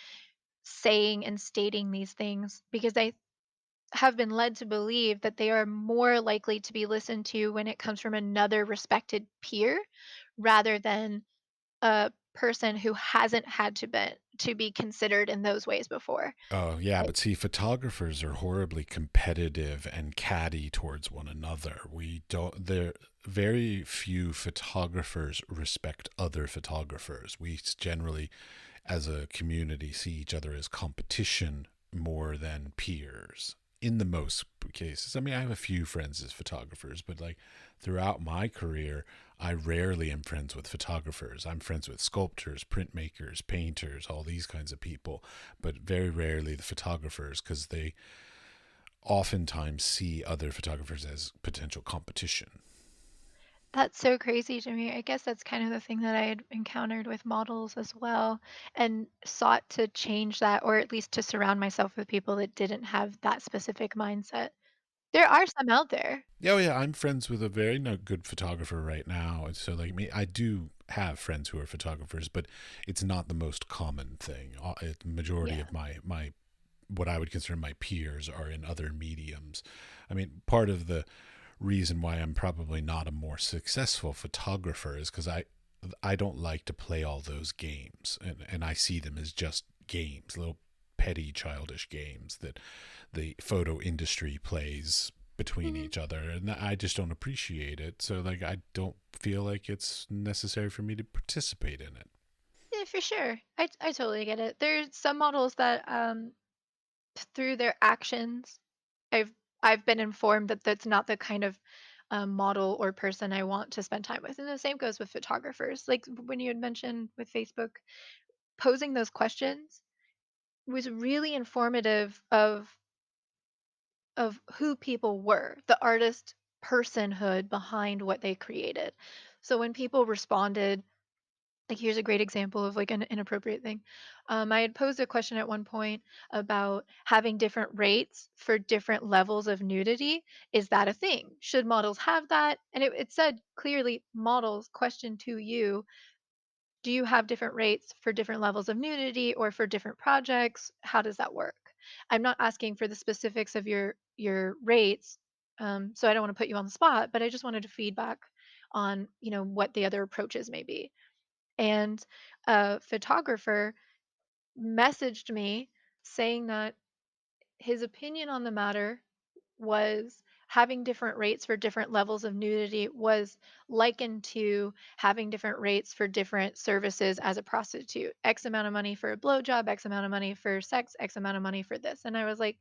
saying and stating these things because I have been led to believe that they are more likely to be listened to when it comes from another respected peer rather than a person who hasn't had to be considered in those ways before. Oh, yeah, Like, but see, photographers are horribly competitive and catty towards one another. We don't, there, very few photographers respect other photographers. We generally, as a community, see each other as competition more than peers in the most cases. I mean, I have a few friends as photographers, but like throughout my career, I rarely am friends with photographers. I'm friends with sculptors, printmakers, painters, all these kinds of people, but very rarely the photographers because they oftentimes see other photographers as potential competition. that's so crazy to me. I guess that's kind of the thing that I had encountered with models as well, and sought to change that, or at least to surround myself with people that didn't have that specific mindset. There are some out there. Yeah, oh yeah, I'm friends with a very good photographer right now. And so, like me, I do have friends who are photographers, but it's not the most common thing. The majority Yeah. of my what I would consider my peers are in other mediums. I mean, part of the reason why I'm probably not a more successful photographer is because I don't like to play all those games, and I see them as just games, little petty, childish games that the photo industry plays between Mhm. each other, and I just don't appreciate it. So like I don't feel like it's necessary for me to participate in it. Yeah, for sure. I totally get it. There's some models that through their actions, I've I've been informed that that's not the kind of model or person I want to spend time with. And the same goes with photographers. Like when you had mentioned with Facebook, posing those questions was really informative of who people were, the artist personhood behind what they created. So when people responded, like here's a great example of like an inappropriate thing. I had posed a question at one point about having different rates for different levels of nudity. Is that a thing? Should models have that? And it said clearly, models, question to you, do you have different rates for different levels of nudity or for different projects? How does that work? I'm not asking for the specifics of your rates, so I don't want to put you on the spot, but I just wanted to feedback on what the other approaches may be. And a photographer messaged me saying that his opinion on the matter was having different rates for different levels of nudity was likened to having different rates for different services as a prostitute. X amount of money for a blowjob, X amount of money for sex, X amount of money for this. And I was like,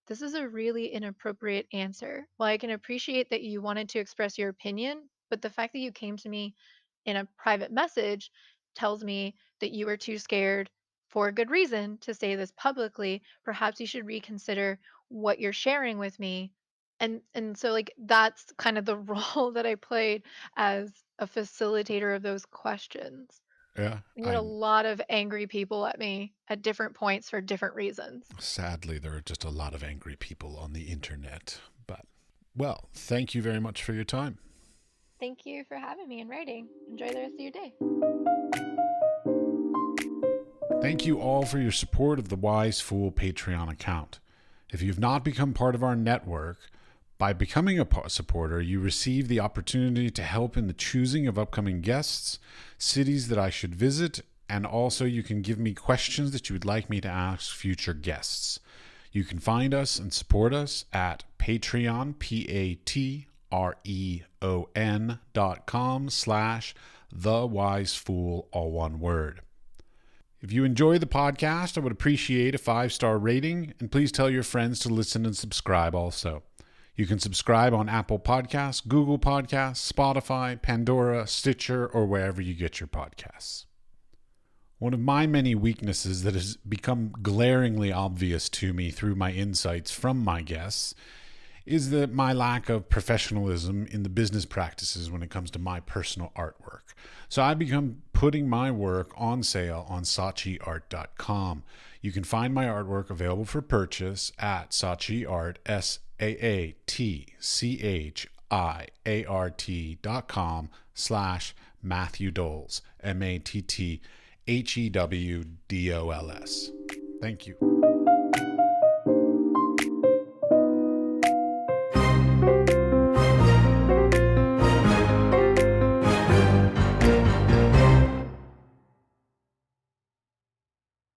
this is a really inappropriate answer. Well, I can appreciate that you wanted to express your opinion, but the fact that you came to me in a private message tells me that you were too scared for a good reason to say this publicly. Perhaps you should reconsider what you're sharing with me. And so like that's kind of the role that I played as a facilitator of those questions. Yeah, We had a I lot of angry people at me at different points for different reasons. sadly there are just a lot of angry people on the internet. But well, thank you very much for your time. Thank you for having me and writing. Enjoy the rest of your day. Thank you all for your support of the Wise Fool Patreon account. If you've not become part of our network, by becoming a supporter, you receive the opportunity to help in the choosing of upcoming guests, cities that I should visit, and also you can give me questions that you would like me to ask future guests. You can find us and support us at Patreon, patreon.com/thewisefool, all one word. If you enjoy the podcast, I would appreciate a 5-star rating, and please tell your friends to listen and subscribe also. You can subscribe on Apple Podcasts, Google Podcasts, Spotify, Pandora, Stitcher, or wherever you get your podcasts. One of my many weaknesses that has become glaringly obvious to me through my insights from my guests is that my lack of professionalism in the business practices when it comes to my personal artwork. So I've become putting my work on sale on saatchiart.com. You can find my artwork available for purchase at saatchiart, SAATCHIART.com/Matthew Dols, MATTHEWDOLS. Thank you.